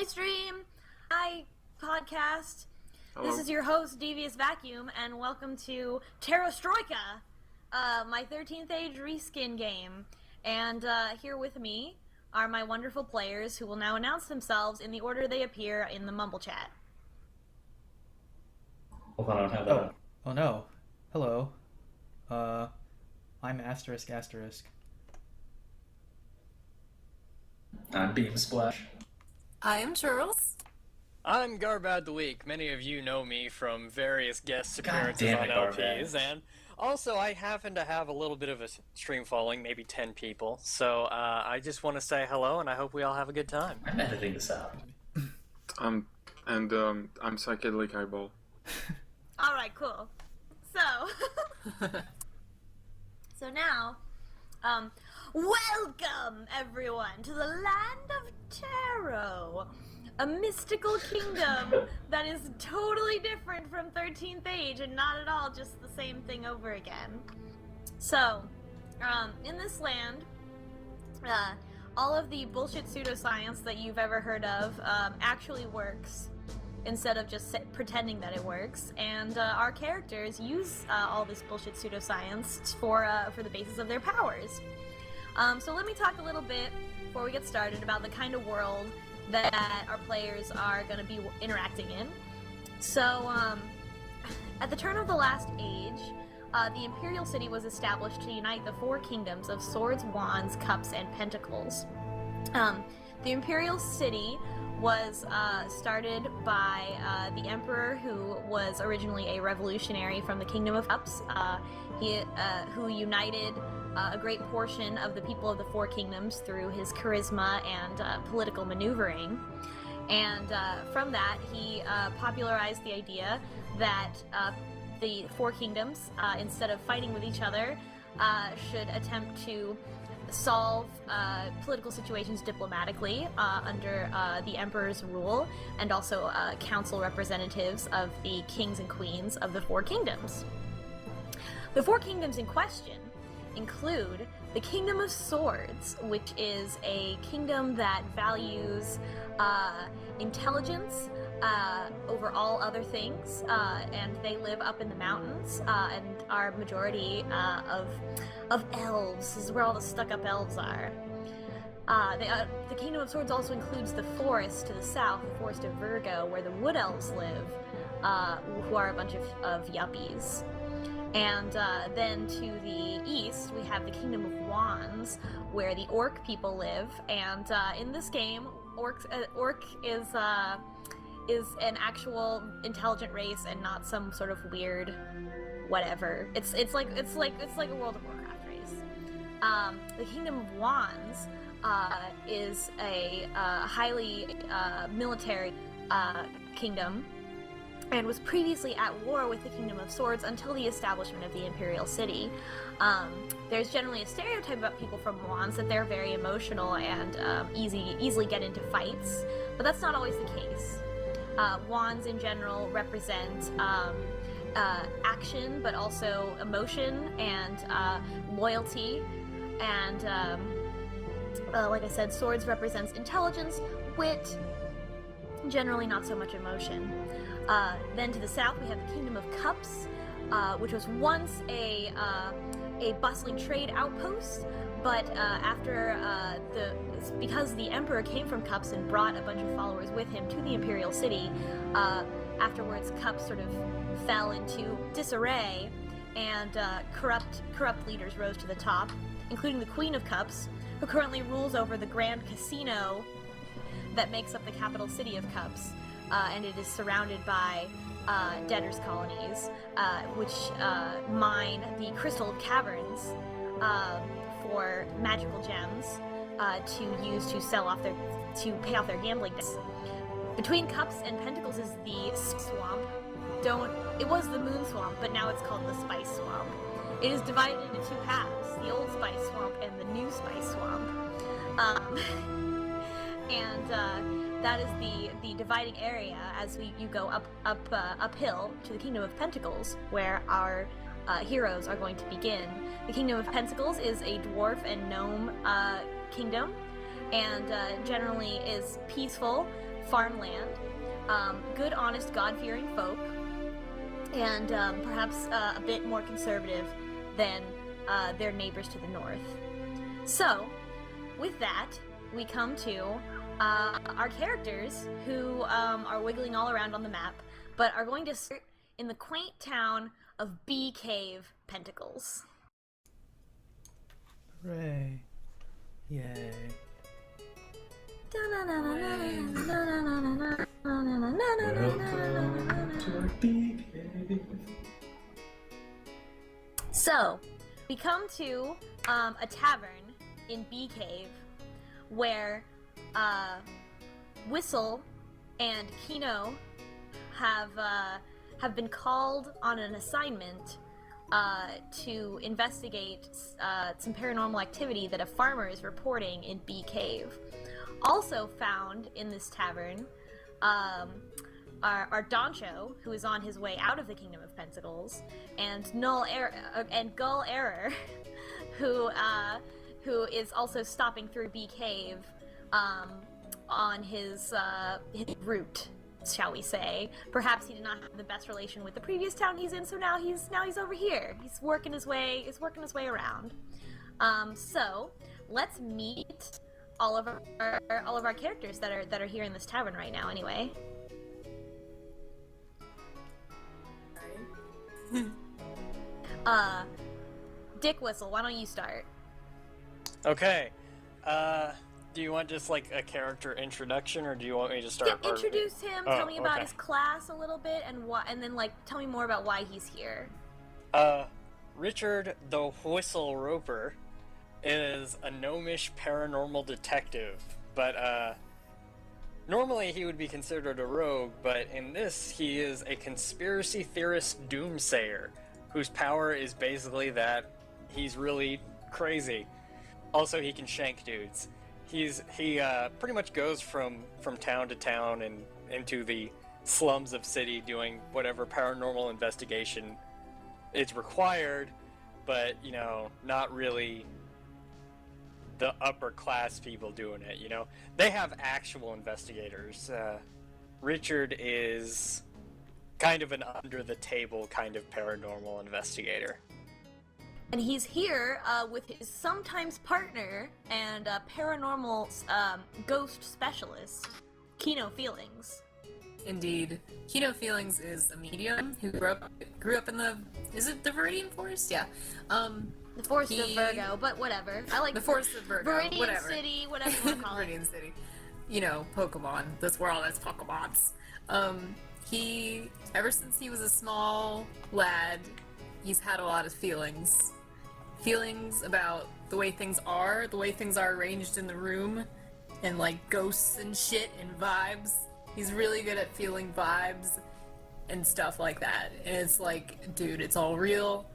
my stream, my podcast. Hello. This is your host, Devious Vacuum, and welcome to Tarotstroika, my 13th Age reskin game. And here with me are my wonderful players who will now announce themselves in the order they appear in the Mumble chat. Hold on, I don't have that. Oh no. Hello. I'm AsteriskAsterisk. I'm BeamsplashX. I am Chuuurls. I'm Gharbad the Weak. Many of you know me from various guest appearances damn on it, LPs, Gharbad. and also I happen to have a little bit of a stream following, maybe 10 people, so I just want to say hello, and I hope we all have a good time. I'm editing this out. I'm Psychedelic Eyeball. Alright, cool. So now, welcome everyone to the land of Taro, a mystical kingdom that is totally different from 13th Age and not at all just the same thing over again. So, in this land, all of the bullshit pseudoscience that you've ever heard of actually works, instead of just pretending that it works, and our characters use all this bullshit pseudoscience for the basis of their powers. So let me talk a little bit, before we get started, about the kind of world that our players are going to be interacting in. So, at the turn of the last age, the Imperial City was established to unite the four kingdoms of swords, wands, cups, and pentacles. The Imperial City was started by the Emperor, who was originally a revolutionary from the Kingdom of Cups, who united a great portion of the people of the Four Kingdoms through his charisma and political maneuvering. And from that, he popularized the idea that the Four Kingdoms, instead of fighting with each other, should attempt to solve political situations diplomatically under the Emperor's rule, and also council representatives of the kings and queens of the Four Kingdoms. The Four Kingdoms in question include the Kingdom of Swords, which is a kingdom that values intelligence over all other things, and they live up in the mountains, and are majority of elves. This is where all the stuck-up elves are. The Kingdom of Swords also includes the forest to the south, the Forest of Virgo, where the Wood Elves live, who are a bunch of yuppies. And then to the east, we have the Kingdom of Wands, where the Orc people live. And in this game, Orc is an actual intelligent race and not some sort of weird whatever. It's like a World of Warcraft race. The Kingdom of Wands is a highly military kingdom, and was previously at war with the Kingdom of Swords until the establishment of the Imperial City. There's generally a stereotype about people from Wands that they're very emotional and easily get into fights, but that's not always the case. Wands in general represent action, but also emotion and loyalty, and like I said, Swords represents intelligence, wit, generally not so much emotion. Then to the south we have the Kingdom of Cups, which was once a bustling trade outpost, but because the Emperor came from Cups and brought a bunch of followers with him to the Imperial City, afterwards Cups sort of fell into disarray, and corrupt leaders rose to the top, including the Queen of Cups, who currently rules over the Grand Casino that makes up the capital city of Cups. And it is surrounded by debtors' colonies, which mine the crystal caverns for magical gems to use to pay off their gambling debts. Between Cups and Pentacles is the swamp. It was the Moon Swamp, but now it's called the Spice Swamp. It is divided into two halves: the Old Spice Swamp and the New Spice Swamp. That is the dividing area as you go uphill to the Kingdom of Pentacles, where our heroes are going to begin. The Kingdom of Pentacles is a dwarf and gnome kingdom, and generally is peaceful, farmland, good, honest, God-fearing folk, and perhaps a bit more conservative than their neighbors to the north. So, with that, we come to our characters who are wiggling all around on the map, but are going to start in the quaint town of Bee Cave, Pentacles. Hooray. Yay. So, we come to a tavern in Bee Cave where Whistle and Keno have been called on an assignment to investigate some paranormal activity that a farmer is reporting in Bee Cave. Also found in this tavern are Doncho, who is on his way out of the Kingdom of Pentacles, and Gull Error, who is also stopping through Bee Cave on his route, shall we say. Perhaps he did not have the best relation with the previous town he's in, so now he's over here. He's working his way around. So let's meet all of our characters that are here in this tavern right now. Anyway. Dickwhistle, why don't you start? Okay. Do you want just like a character introduction, or do you want me to start? Yeah, introduce him. Oh, tell me about okay. his class a little bit, and then like tell me more about why he's here. Richard the Whistle Roper is a gnomish paranormal detective, but normally he would be considered a rogue, but in this he is a conspiracy theorist doomsayer whose power is basically that he's really crazy. Also, he can shank dudes. He pretty much goes from town to town and into the slums of city doing whatever paranormal investigation is required, but not really the upper class people doing it. They have actual investigators. Richard is kind of an under the table kind of paranormal investigator. And he's here with his sometimes partner and paranormal ghost specialist, Keno Feelings. Indeed. Keno Feelings is a medium who grew up in the Viridian Forest? Yeah. The Forest of Virgo, but whatever. I like the Forest of Virgo. Viridian whatever. City, whatever you want to call it. Viridian City. Pokemon. This world has Pokemons. He, ever since he was a small lad, he's had a lot of feelings. Feelings about the way things are arranged in the room, and like ghosts and shit and vibes. He's really good at feeling vibes and stuff like that. And it's like, dude, it's all real,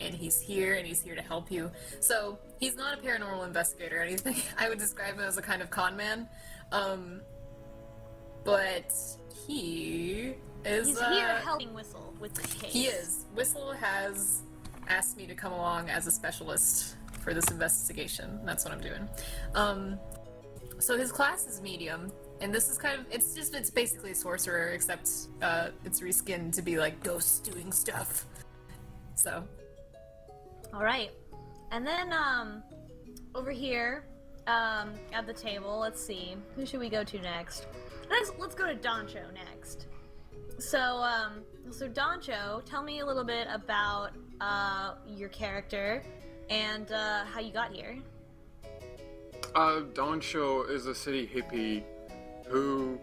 and he's here to help you. So he's not a paranormal investigator or anything. I would describe him as a kind of con man. But he is He's here helping Whistle with this case. He is. Whistle has asked me to come along as a specialist for this investigation. That's what I'm doing. So his class is medium, and this is it's basically a sorcerer, except it's reskinned to be like ghosts doing stuff. So. Alright. And then, over here, at the table, let's see. Who should we go to next? Let's go to Doncho next. So Doncho, tell me a little bit about your character and how you got here. Doncho is a city hippie who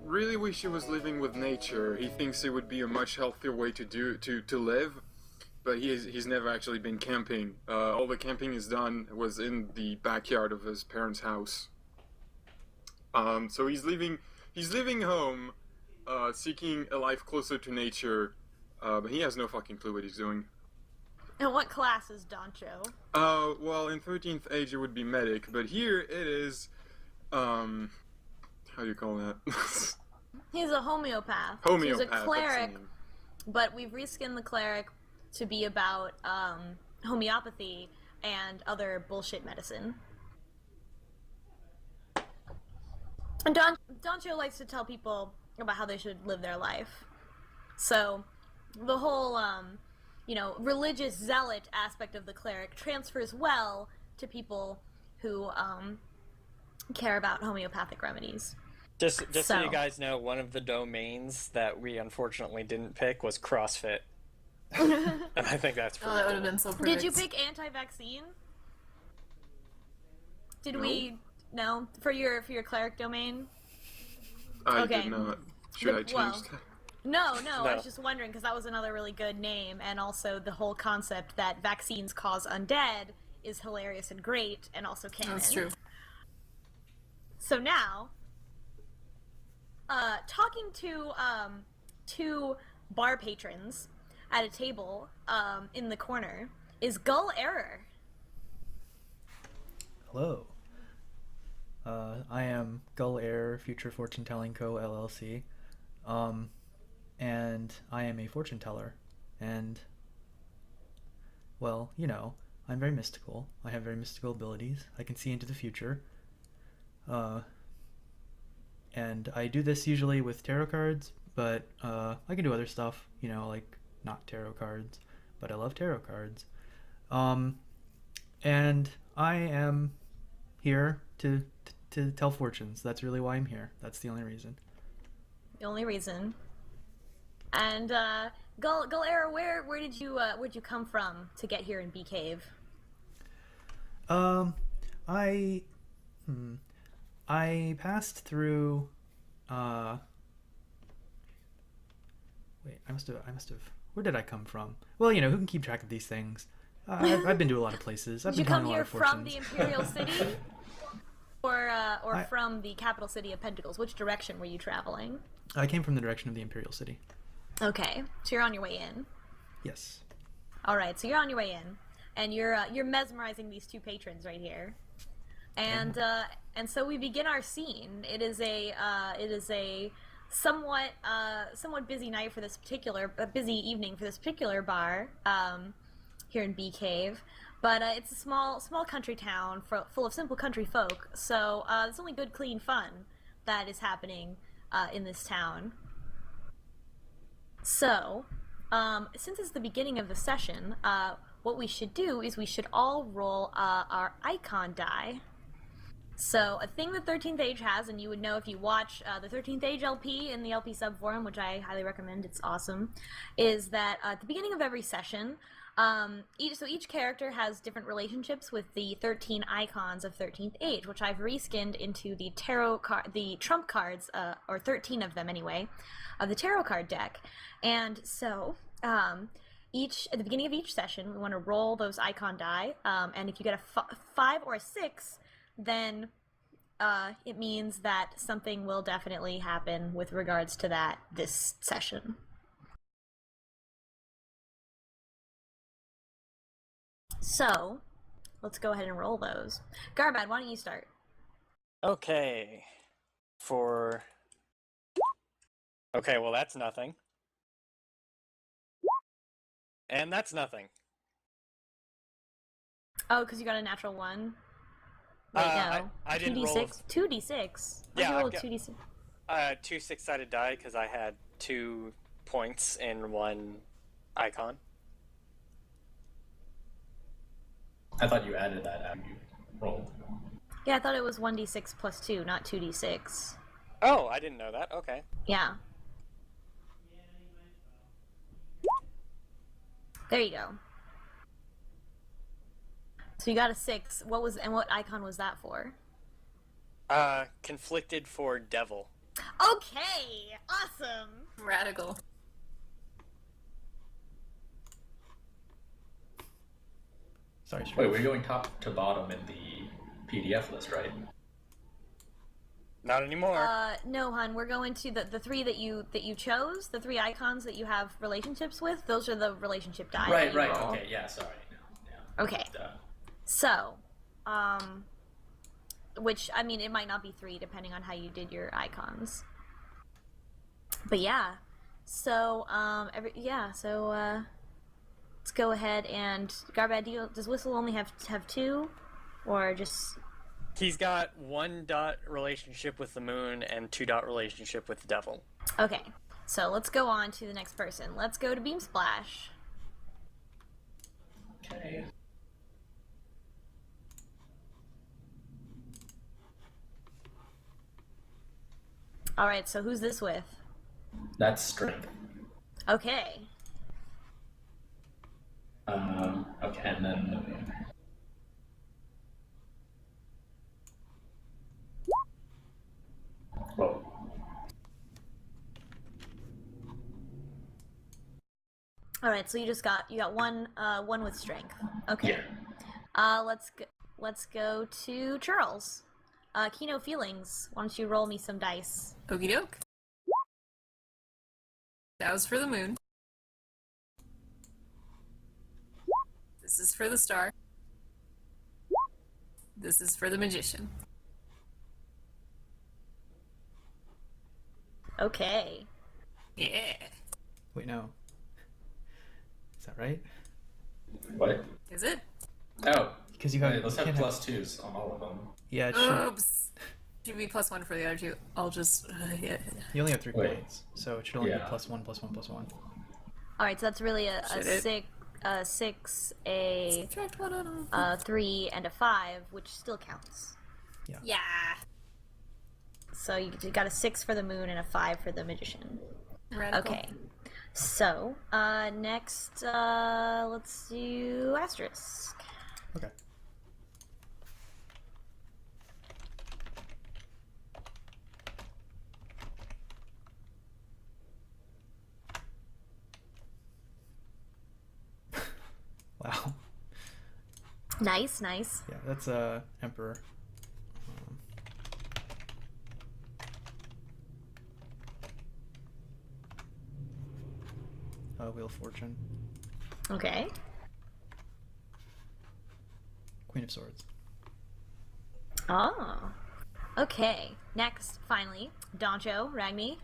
really wish he was living with nature. He thinks it would be a much healthier way to live, but he's never actually been camping. All the camping he's done was in the backyard of his parents' house. So he's living home, seeking a life closer to nature, but he has no fucking clue what he's doing. And what class is Doncho? Well, in 13th Age it would be medic, but here it is, how do you call that? He's a homeopath. Homeopath. He's a that's the cleric, name. but we've reskinned the cleric to be about homeopathy and other bullshit medicine. And Doncho likes to tell people about how they should live their life. So, the whole, religious zealot aspect of the cleric transfers well to people who, care about homeopathic remedies. Just so you guys know, one of the domains that we unfortunately didn't pick was CrossFit. And I think that's pretty That would cool. have been so perfect. Did you pick anti-vaccine? Did we? No, for your cleric domain. I Okay. did not. Should I change Well, that? No, I No. was just wondering because that was another really good name, and also the whole concept that vaccines cause undead is hilarious and great, and also canon. That's true. So now, talking to two bar patrons at a table in the corner is Gull Error. Hello. I am Gull Error, Future Fortune Telling Co. LLC. And I am a fortune teller. And, well, I'm very mystical. I have very mystical abilities. I can see into the future. And I do this usually with tarot cards, but I can do other stuff, like not tarot cards, but I love tarot cards. And I am here to tell fortunes. That's really why I'm here. That's the only reason. The only reason. And Gull Error, where did you come from to get here in Bee Cave? I passed through. Wait, I must have. Where did I come from? Well, who can keep track of these things? I've been to a lot of places. I've Did you been telling come a lot here of from the fortunes. Imperial City, or from the capital city of Pentacles? Which direction were you traveling? I came from the direction of the Imperial City. Okay, so you're on your way in. Yes. All right, so you're on your way in, and you're mesmerizing these two patrons right here, and so we begin our scene. It is a somewhat busy night for this particular busy evening for this particular bar here in Bee Cave, but it's a small country town full of simple country folk. So there's only good, clean fun that is happening in this town. So, since it's the beginning of the session, what we should do is we should all roll our icon die. So, a thing the 13th Age has, and you would know if you watch the 13th Age LP in the LP subforum, which I highly recommend, it's awesome, is that at the beginning of every session, each character has different relationships with the 13 icons of 13th Age, which I've reskinned into the the trump cards, or 13 of them anyway, of the tarot card deck. And so, at the beginning of each session, we want to roll those icon die, and if you get a 5 or a 6, then it means that something will definitely happen with regards to that this session. So, let's go ahead and roll those. Gharbad, why don't you start? Okay. Okay, well that's nothing. And that's nothing. Oh, because you got a natural 1? Wait, no. I didn't 2d6? roll. 2d6? Yeah, you I've rolled got- 2d6. 2 6-sided die because I had 2 points in one icon. I thought you added that after you rolled. Yeah, I thought it was 1d6 plus 2, not 2d6. Oh, I didn't know that. Okay. Yeah. There you go. So you got a 6. What icon was that for? Conflicted for devil. Okay! Awesome! Radical. Sorry, Wait, we're going top to bottom in the PDF list, right? Not anymore. No, hun. We're going to the 3 that you chose, the 3 icons that you have relationships with. Those are the relationship die. Right, that you right. roll. Okay, yeah, sorry. No, yeah. Okay. Duh. So, which, I mean, it might not be 3 depending on how you did your icons. But yeah. So, let's go ahead and Gharbad, does Whistle only have 2? Or just He's got 1 dot relationship with the moon and 2 dot relationship with the devil. Okay, so let's go on to the next person. Let's go to Beamsplash. Okay. Alright, so who's this with? That's strength. Okay. Okay, and then... Whoa. Alright, so you got one with strength. Okay. Yeah. Let's go to Chuuurls. Keno feelings. Why don't you roll me some dice? Okie doke. That was for the moon. This is for the star. This is for the magician. Okay. Yeah. Wait, no. Is that right? What? Is it? Oh. Because you Let's have can't +2s on all of them. Yeah, it should. Oops. Should be +1 for the other two. I'll just yeah. You only have 3 Wait. points, so it should only Yeah. be +1, +1, +1. Alright, so that's really a Should it? 6, a Subtract 1 on all. 3, and a 5, which still counts. Yeah. So you got a 6 for the moon and a 5 for the magician. Radical. Okay. So, next, let's do Asterisk. Okay. Wow. Nice, nice. Yeah, that's Emperor. Wheel of Fortune. Okay. Queen of Swords. Oh. Okay. Next, finally, Doncho, Ragny.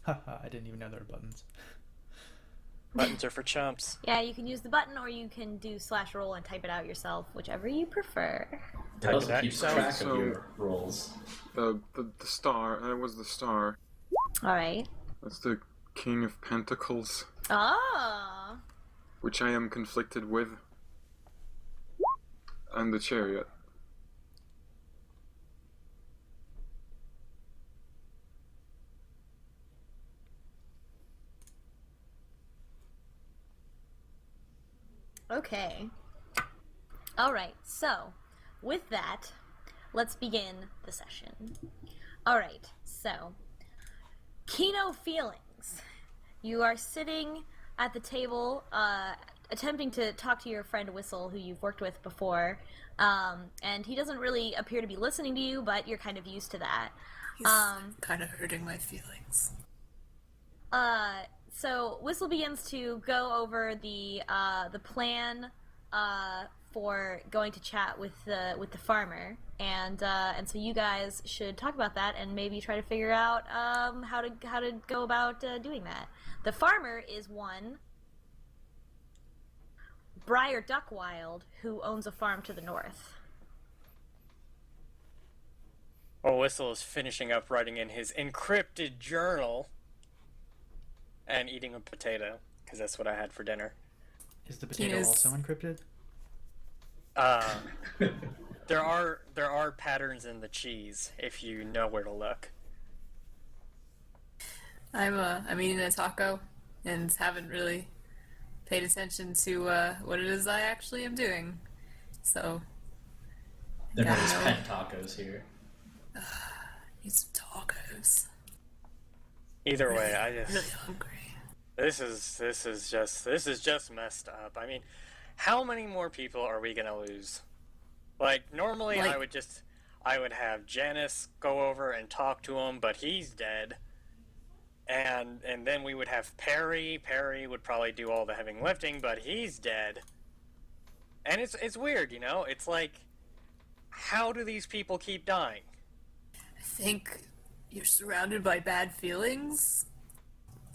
Haha, I didn't even know there were buttons. Buttons are for chumps. Yeah, you can use the button or you can do /roll and type it out yourself, whichever you prefer. It also that keeps sounds track so- of your rolls. The star. That was the star. Alright. That's the King of Pentacles, Oh. which I am conflicted with. And the Chariot. Okay. Alright, so, with that, let's begin the session. Alright, so, Keno feelings. You are sitting at the table, attempting to talk to your friend Whistle, who you've worked with before, and he doesn't really appear to be listening to you, but you're kind of used to that. He's kind of hurting my feelings. So Whistle begins to go over the plan for going to chat with the farmer, and so you guys should talk about that and maybe try to figure out how to go about doing that. The farmer is one Briar Duckwild, who owns a farm to the north. Well, Whistle is finishing up writing in his encrypted journal and eating a potato, because that's what I had for dinner. Is the potato Yes. also encrypted? There are patterns in the cheese, if you know where to look. I'm eating a taco and haven't really paid attention to what it is I actually am doing. So They're known as Yeah. pet tacos here. eat some tacos. Either way, I Really just hungry. this is just messed up. I mean, how many more people are we gonna lose? Like normally, Like- I would have Janice go over and talk to him, but he's dead. and then we would have Perry. Perry would probably do all the heavy lifting, but he's dead. And it's weird, you know? It's like, how do these people keep dying? I think you're surrounded by bad feelings.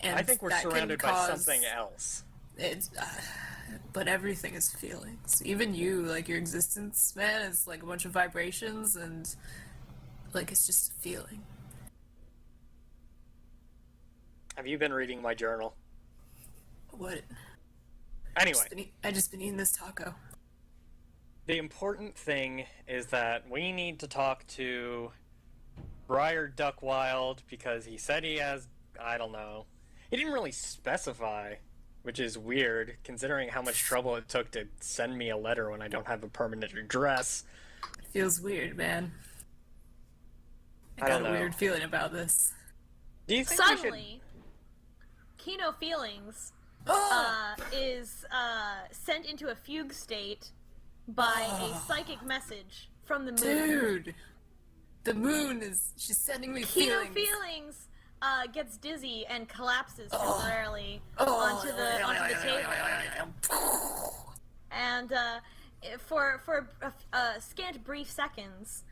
And I think we're that can surrounded by cause- something else. It's, but everything is feelings. Even you, like your existence, man, is like a bunch of vibrations, and like it's just a feeling. Have you been reading my journal? What? Anyway, I just been eating this taco. the important thing is that we need to talk to Briar Duckwild because he said he has, I don't know. He didn't really specify, which is weird considering how much trouble it took to send me a letter when I don't have a permanent address. It feels weird, man. I don't got a know. weird feeling about this. Do you think we should... Suddenly, Keno Feelings Oh! is sent into a fugue state by a psychic message from the moon. Dude! The moon is... She's sending me Keno feelings. Feelings gets dizzy and collapses temporarily Oh. onto the table. And for scant brief seconds,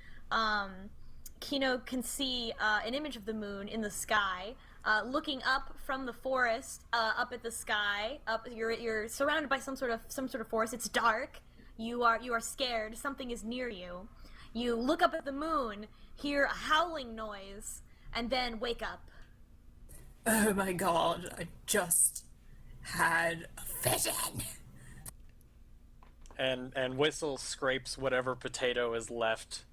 Keno can see an image of the moon in the sky, looking up from the forest, up at the sky. You're surrounded by some sort of forest. It's dark. You are scared. Something is near you. You look up at the moon, hear a howling noise, and then wake up. Oh my god, I just had a vision. And Whistle scrapes whatever potato is left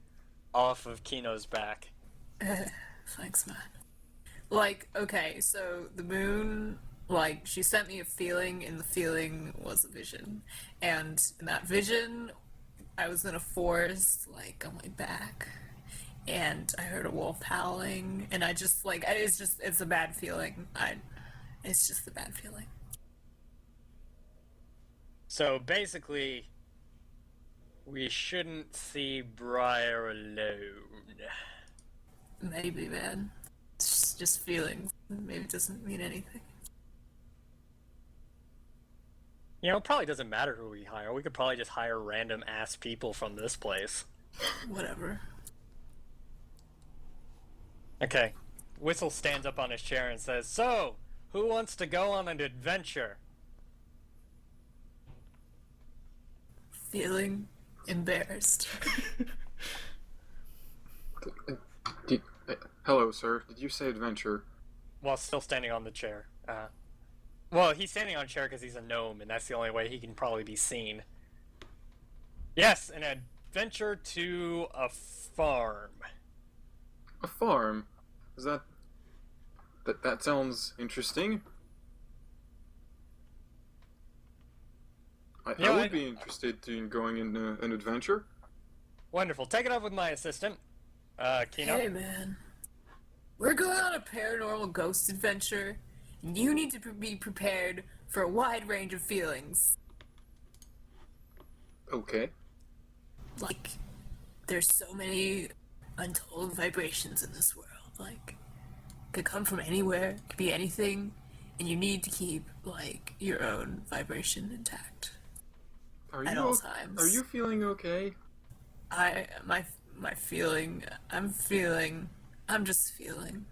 off of Keno's back. Thanks, man. Like, okay, so the moon, like, she sent me a feeling, and the feeling was a vision. And in that vision, I was in a forest, like, on my back, and I heard a wolf howling, and I just, like, it's a bad feeling. It's just a bad feeling. So basically, we shouldn't see Briar alone. Maybe, man. It's just feelings. Maybe it doesn't mean anything. You know, it probably doesn't matter who we hire. We could probably just hire random ass people from this place. Whatever. Okay. Whistle stands up on his chair and says, "So, who wants to go on an adventure?" Feeling embarrassed. Hello, sir. Did you say adventure? While still standing on the chair. Well, he's standing on a chair because he's a gnome, and that's the only way he can probably be seen. Yes, an adventure to a farm. A farm? Is that... That sounds interesting. I Yeah, would be interested in going in an adventure. Wonderful. Take it up with my assistant, Keno. Hey, man. We're going on a paranormal ghost adventure, and you need to be prepared for a wide range of feelings. Okay. Like, there's so many untold vibrations in this world. Like, could come from anywhere, could be anything, and you need to keep, like, your own vibration intact. At all times. Are you feeling okay? My feeling, I'm just feeling.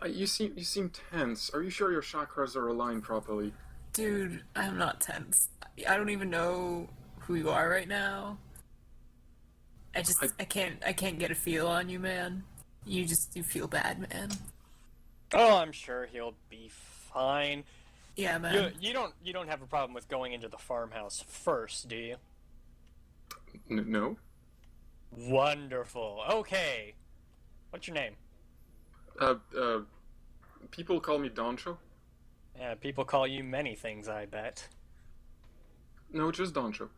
You seem tense. Are you sure your chakras are aligned properly? Dude, I'm not tense. I don't even know who you are right now. I can't get a feel on you, man. You feel bad, man. Oh, I'm sure he'll be fine. Yeah, man. You don't have a problem with going into the farmhouse first, do you? No. Wonderful. Okay. What's your name? People call me Doncho. Yeah, people call you many things, I bet. No, just Doncho.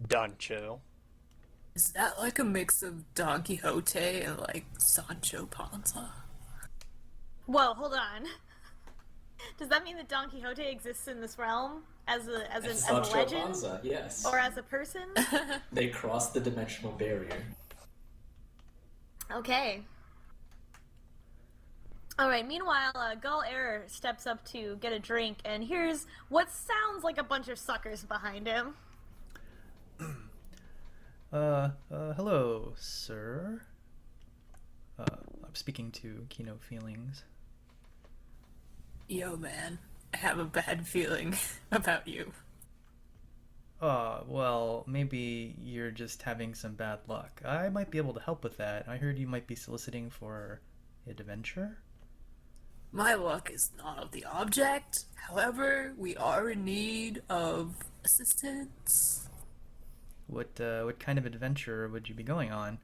Doncho. Is that like a mix of Don Quixote and like Sancho Panza? Whoa, hold on. Does that mean that Don Quixote exists in this realm as a legend, Panza, yes. or as a person? They crossed the dimensional barrier. Okay. Alright, meanwhile, Gull Error steps up to get a drink and hears what sounds like a bunch of suckers behind him. Hello, sir. I'm speaking to Keno Feelings. Yo, man, I have a bad feeling about you. Well, maybe you're just having some bad luck. I might be able to help with that. I heard you might be soliciting for adventure? My luck is not of the object. However, we are in need of assistance. What kind of adventure would you be going on?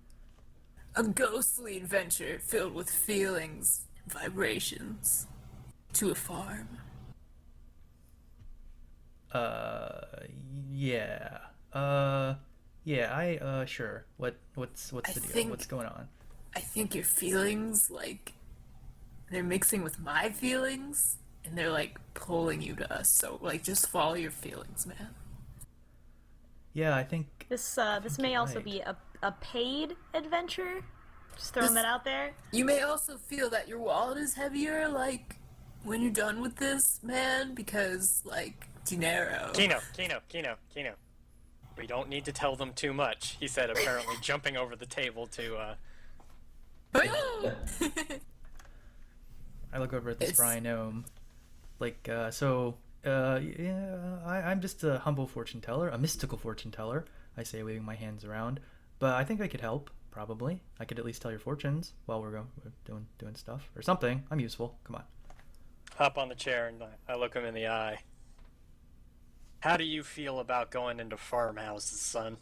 A ghostly adventure filled with feelings and vibrations. To a farm. Yeah. Sure. What's the deal? What's going on? I think your feelings, like, they're mixing with my feelings, and they're, like, pulling you to us. So, like, just follow your feelings, man. Yeah, I think This may you're also right. be a paid adventure. Just throwing that out there. You may also feel that your wallet is heavier, like, when you're done with this, man, because, like, dinero. Keno. We don't need to tell them too much, he said, apparently jumping over the table to, I look over at the spry gnome. Like, I'm just a humble fortune teller, a mystical fortune teller, I say, waving my hands around. But I think I could help, probably. I could at least tell your fortunes while we're doing stuff. Or something. I'm useful. Come on. hop on the chair and I look him in the eye. How do you feel about going into farmhouses, son?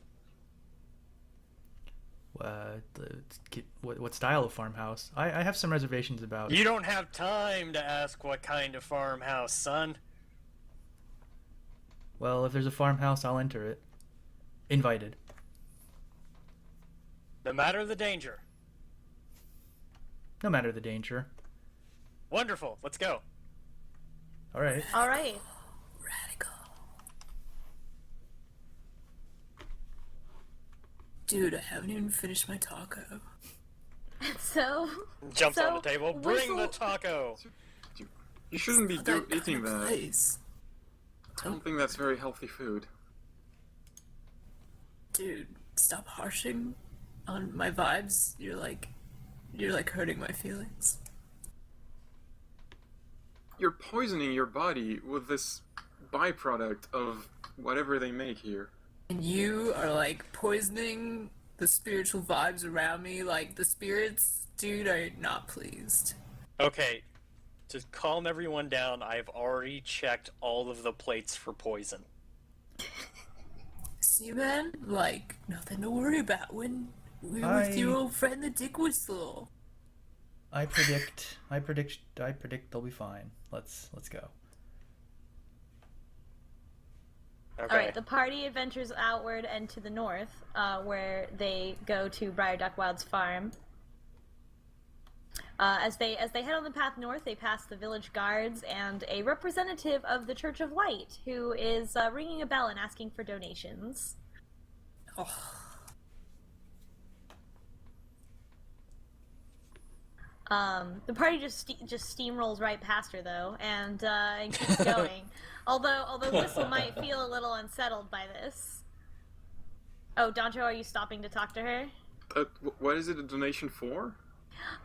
What style of farmhouse? I have some reservations about... You don't have time to ask what kind of farmhouse, son. Well, if there's a farmhouse, I'll enter it. Invited. No matter the danger. No matter the danger. Wonderful, let's go. Alright. Alright. Radical. Dude, I haven't even finished my taco. So... Jumps so on the table. Bring the Whistle- taco. You shouldn't be eating that. Place. I don't think that's very healthy food. Dude, stop harshing on my vibes. You're like hurting my feelings. You're poisoning your body with this byproduct of whatever they make here. And you are like poisoning the spiritual vibes around me. Like the spirits, dude, are not pleased. Okay, to calm everyone down, I've already checked all of the plates for poison. See, man, like nothing to worry about when we're with your old friend the Dickwhistle. I predict they'll be fine. Let's go. Okay. Alright, the party adventures outward and to the north, where they go to Briarduckwild's farm. As they head on the path north, they pass the village guards and a representative of the Church of Light, who is ringing a bell and asking for donations. Oh, The party just steamrolls right past her though, and keeps going. although Whistle might feel a little unsettled by this. Oh, Doncho, are you stopping to talk to her? What is it a donation for?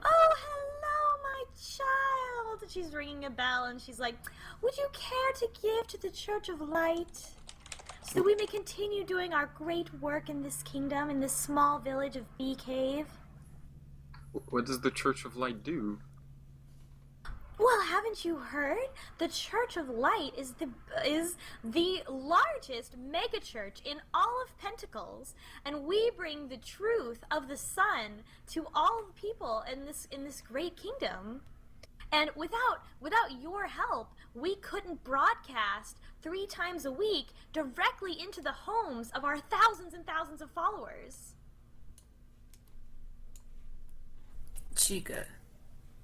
Oh, hello, my child! And she's ringing a bell, and she's like, would you care to give to the Church of Light? So that we may continue doing our great work in this kingdom, in this small village of Bee Cave? What does the Church of Light do? Well, haven't you heard? The Church of Light is the largest megachurch in all of Pentacles, and we bring the truth of the sun to all the people in this great kingdom. And without your help, we couldn't broadcast 3 times a week directly into the homes of our thousands and thousands of followers. Chica,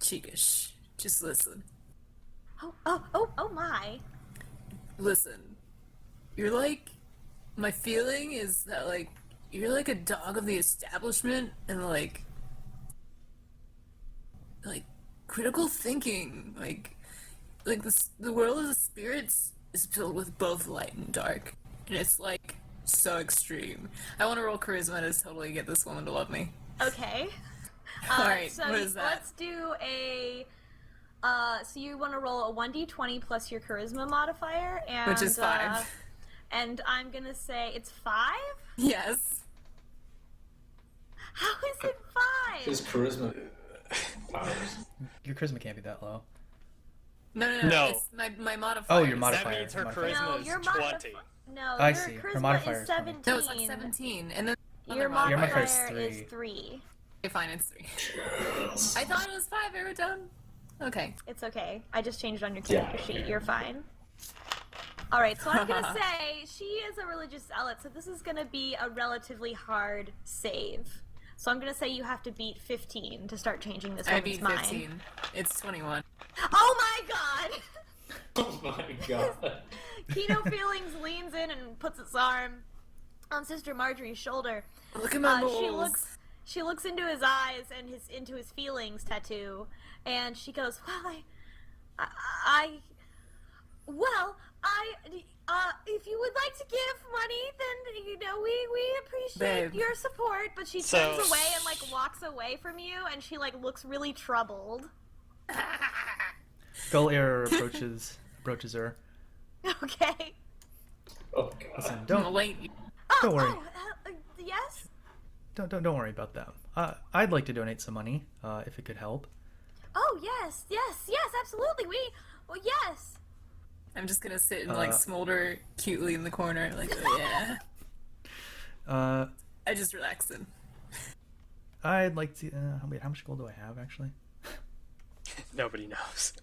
shh. Just listen. Oh my. Listen. You're like, my feeling is that like, you're like a dog of the establishment and like critical thinking. Like the world of the spirits is filled with both light and dark, and it's like so extreme. I want to roll charisma to totally get this woman to love me. Okay. Alright, So what is that? let's do a. So you want to roll a 1d20 plus your charisma modifier, and Which is 5. And I'm gonna say it's 5. Yes. How is it 5? His charisma powers. Your charisma can't be that low. No. No. It's my modifier. Oh, your That modifier. means her modifier. charisma No, is your 20. No, I your see. Her charisma modifier is is 20. 17. No, it's like 17, and then Your other Your modifier modifier is is 3. Okay, fine, it's 3. I thought it was 5. I wrote down. Okay. It's okay. I just changed on your character Yeah. sheet. You're fine. Alright, so I'm gonna say she is a religious zealot, so this is gonna be a relatively hard save. So I'm gonna say you have to beat 15 to start changing this I woman's beat mind. 15. It's 21. Oh my god! Oh my god. Keno Feelings leans in and puts its arm on Sister Marjorie's shoulder. Look at my She moles. looks into his eyes and into his feelings tattoo, and she goes, if you would like to give money, then we appreciate Babe. your support. But she So- turns away and walks away from you, and she looks really troubled. Gull Error approaches her. Okay. Oh god. Listen, I'm don't late. Don't worry. Yes. don't worry about them. I'd like to donate some money, if it could help. Oh yes, absolutely. Yes. I'm just gonna sit and smolder cutely in the corner, like, oh yeah. I just relaxed in. I'd like to. Wait, how much gold do I have actually? Nobody knows.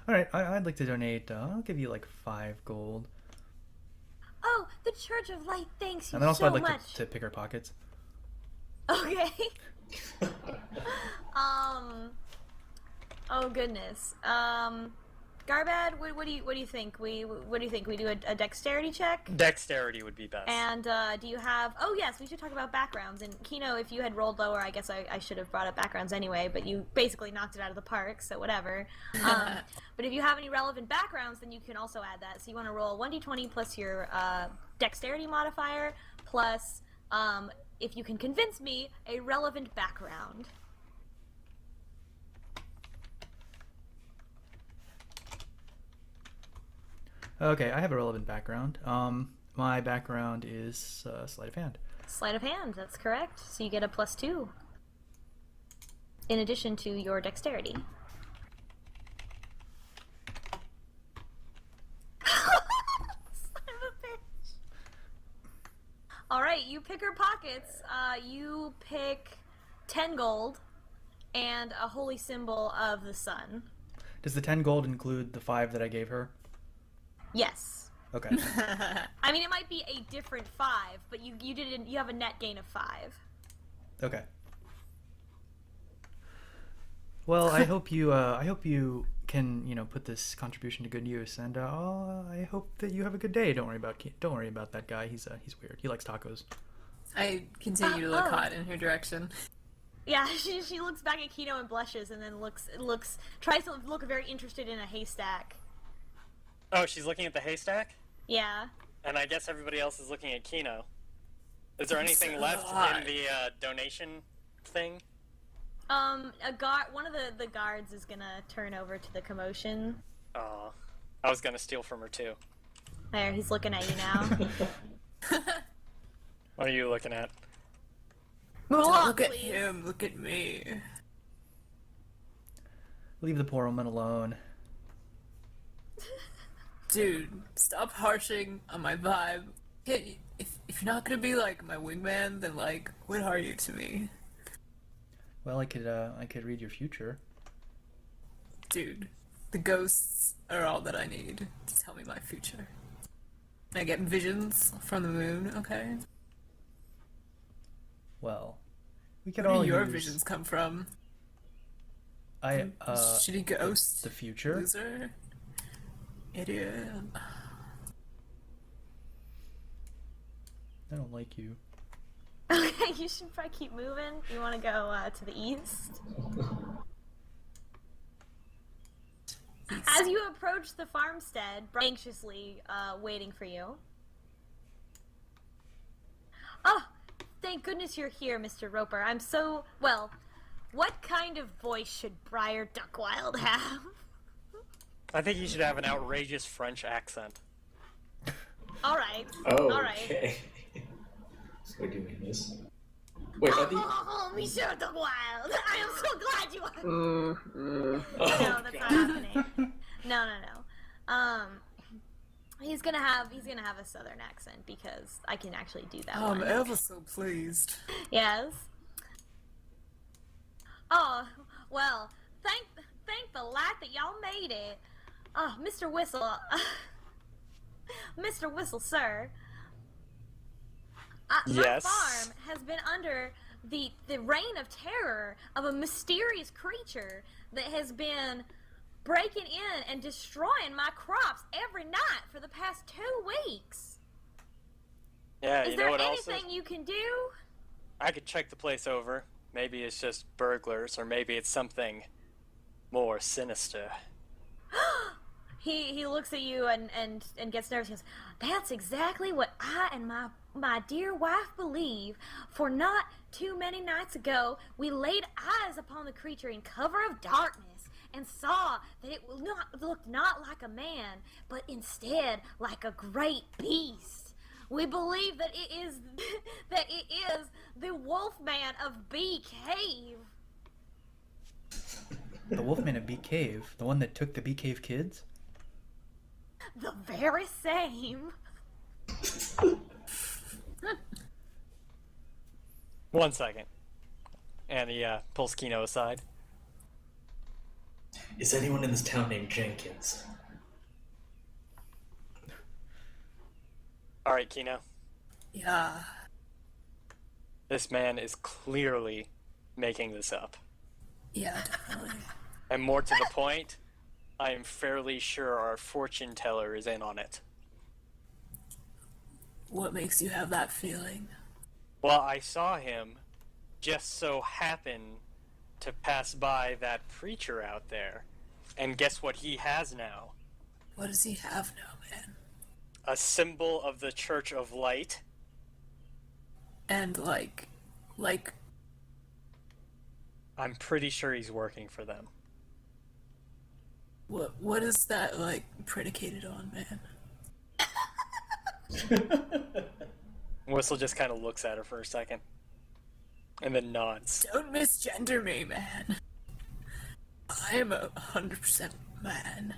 All right, I'd like to donate. I'll give you like 5 gold, Oh, the Church of Light thanks you and then also so I'd like much. to pick her pockets. Okay. Oh goodness. Gharbad, what do you think? What do you think? We do a dexterity check? Dexterity would be best. And do you have? Oh yes, we should talk about backgrounds. And Keno, if you had rolled lower, I guess I should have brought up backgrounds anyway. But you basically knocked it out of the park, so whatever. But if you have any relevant backgrounds, then you can also add that. So you want to roll 1d20 plus your dexterity modifier plus, if you can convince me, a relevant background. Okay, I have a relevant background. My background is sleight of hand. Sleight of hand, that's correct. So you get a +2. In addition to your dexterity. Son of a bitch. Alright, you pick her pockets. You pick 10 gold and a holy symbol of the sun. Does the 10 gold include the 5 that I gave her? Yes. Okay. I mean, it might be a different 5, but you have a net gain of 5. Okay. Well, I hope you can put this contribution to good use, and I hope that you have a good day. Don't worry about that guy. He's weird. He likes tacos. I continue to look hot in her direction. Yeah, she looks back at Keno and blushes, and then tries to look very interested in a haystack. Oh, she's looking at the haystack? Yeah. And I guess everybody else is looking at Keno. Is there anything so left hot. in the donation thing? One of the guards is gonna turn over to the commotion. Oh, I was gonna steal from her too. There, he's looking at you now. What are you looking at? Move Don't along, look at please. him, look at me. Leave the poor woman alone. Dude, stop harshing on my vibe. If you're not gonna be like my wingman, then like, what are you to me? Well, I could read your future. Dude, the ghosts are all that I need to tell me my future. I get visions from the moon, okay? Well, we could Where all do your use visions come from? Shitty ghost? the future. Loser? Idiot. I don't like you. Okay, you should probably keep moving. You want to go to the east? As you approach the farmstead, anxiously waiting for you. Oh, thank goodness you're here, Mr. Roper. I'm so... Well, what kind of voice should Briar Duckwild have? I think you should have an outrageous French accent. Alright. Oh, Alright. okay. So we're doing this. Wait, are the... Oh, Monsieur Duckwild! I am so glad you are... Oh, No, that's not happening. No. He's gonna have a southern accent because I can actually do that I'm one. ever so pleased. Yes. Oh, well, thank the light that y'all made it. Oh, Mr. Whistle. Mr. Whistle, sir. Yes. My farm has been under the reign of terror of a mysterious creature that has been breaking in and destroying my crops every night for the past 2 weeks. Yeah, Is you there know what else? anything you can do? I could check the place over. Maybe it's just burglars, or maybe it's something more sinister. He looks at you and gets nervous. He goes, "That's exactly what I and my dear wife believe. For not too many nights ago, we laid eyes upon the creature in cover of darkness and saw that it looked not like a man, but instead like a great beast. We believe that it is the Wolfman of Bee Cave." The Wolfman of Bee Cave? The one that took the Bee Cave kids? The very same. 1 second. And he pulls Keno aside. is anyone in this town named Jenkins? Alright, Keno. Yeah. This man is clearly making this up. Yeah, definitely. And more to the point, I am fairly sure our fortune teller is in on it. What makes you have that feeling? Well, I saw him just so happen to pass by that preacher out there. And guess what he has now? What does he have now, man? A symbol of the Church of Light. And like, I'm pretty sure he's working for them. what is that, like, predicated on, man? Whistle just kind of looks at her for a second. And then nods. Don't misgender me, man. I am 100% man.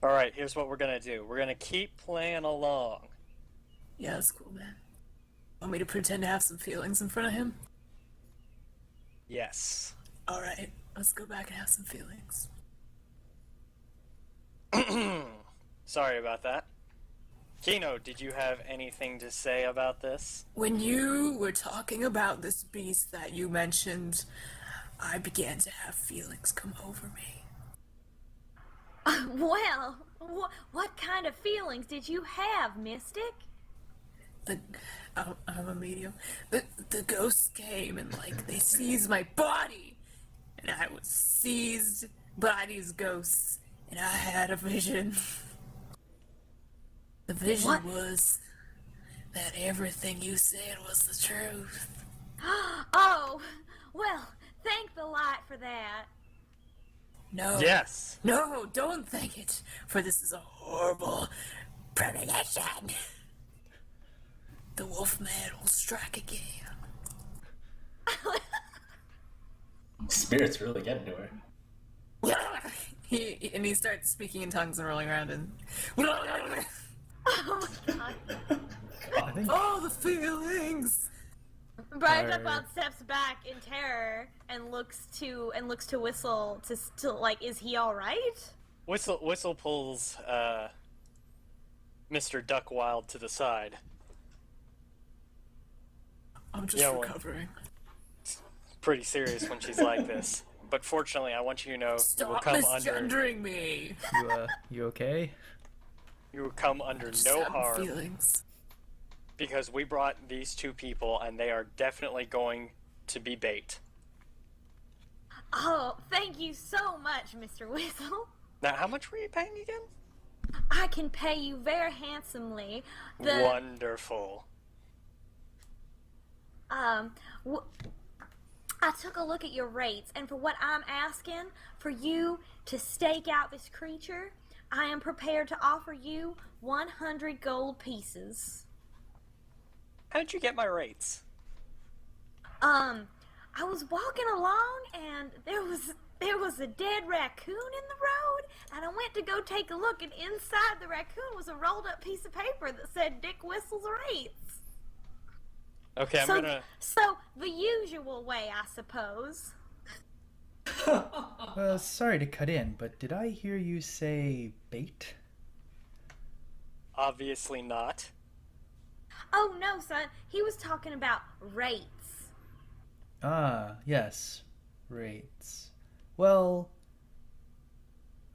Alright, here's what we're gonna do. We're gonna keep playing along. Yeah, that's cool, man. Want me to pretend to have some feelings in front of him? Yes. Alright, let's go back and have some feelings. Sorry about that. Keno, did you have anything to say about this? When you were talking about this beast that you mentioned, I began to have feelings come over me. Well, what kind of feelings did you have, Mystic? I'm a medium. The ghosts came and, like, they seized my body, and I was seized by these ghosts, and I had a vision. The vision was that everything you said was the truth. Oh, well, thank the light for that. No. Yes. No, don't thank it, for this is a horrible premonition. The Wolfman will strike again. Spirit's really getting to her. He starts speaking in tongues and rolling around and Oh my god. I think all the feelings. Briar Duckwild steps back in terror and looks to Whistle to like, is he alright? Whistle pulls Mr. Duckwild to the side. I'm just Yeah, well, recovering. pretty serious when she's like this. But fortunately, I want you to know you will Stop come under misgendering me. you okay? you will come under Just no having harm feelings. because we brought these two people and they are definitely going to be bait. Oh, thank you so much, Mr. Whistle. Now, how much were you paying again? I can pay you very handsomely. Wonderful. I took a look at your rates, and for what I'm asking, for you to stake out this creature, I am prepared to offer you 100 gold pieces. How'd you get my rates? I was walking along, and there was a dead raccoon in the road, and I went to go take a look, and inside the raccoon was a rolled up piece of paper that said Dickwhistle's rates. Okay, So the usual way, I suppose. Sorry to cut in, but did I hear you say bait? Obviously not. Oh, no, son. He was talking about rates. Ah, yes. Rates. Well...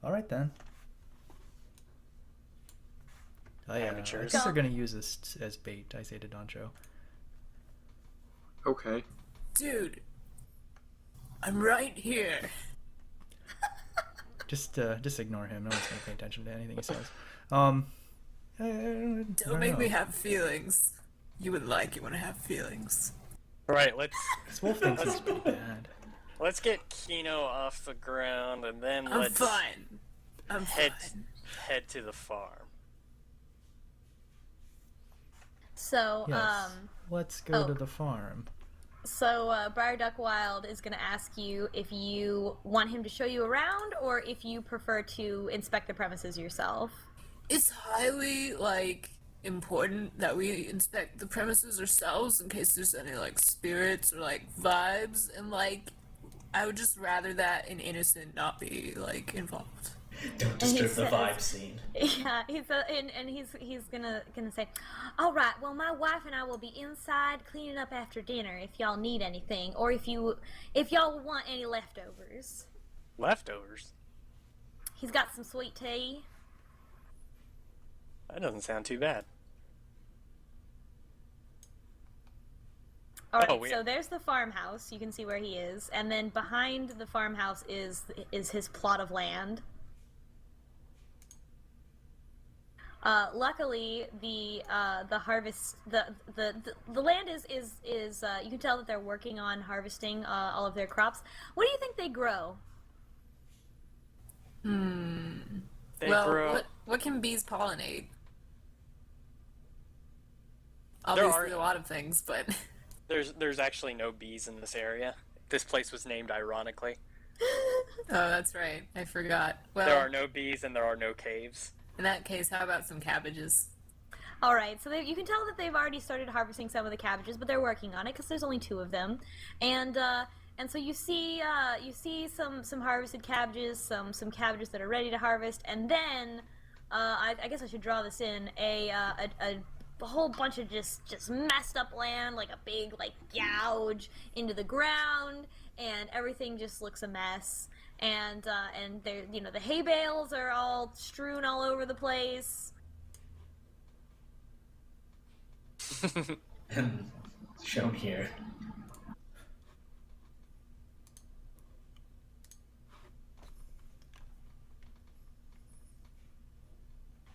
Alright then. I Amateurs. guess they're gonna use this as bait, I say to Doncho. Okay. Dude, I'm right here. Just ignore him. No one's gonna pay attention to anything he says. Don't make me have feelings. You would like it when I have feelings. Right, This wolf thinks he's pretty bad. let's get Keno off the ground, and then I'm let's fine. I'm head fine. head to the farm. So, Yes. Let's go to the farm. Briar Duck Wild is going to ask you if you want him to show you around or if you prefer to inspect the premises yourself. It's highly, important that we inspect the premises ourselves in case there's any, spirits or, vibes, and, I would just rather that an innocent not be, involved. Don't disturb the vibe scene. Yeah, he's gonna say, all right. Well, my wife and I will be inside cleaning up after dinner if y'all need anything, or if y'all want any leftovers. Leftovers? He's got some sweet tea. That doesn't sound too bad. All right, so there's the farmhouse. You can see where he is, and then behind the farmhouse is his plot of land. Luckily, the harvest the land is you can tell that they're working on harvesting all of their crops. What do you think they grow? They well, grow. what can bees pollinate? There Obviously, are- a lot of things, but There's actually no bees in this area. This place was named ironically. oh, that's right. I forgot. Well, There are no bees and there are no caves. in that case, how about some cabbages? All right, so you can tell that they've already started harvesting some of the cabbages, but they're working on it because there's only 2 of them, and so you see some harvested cabbages, some cabbages that are ready to harvest, and then I guess I should draw this in a whole bunch of just messed up land, like a big gouge into the ground, and everything just looks a mess. And they're, the hay bales are all strewn all over the place. Shown here.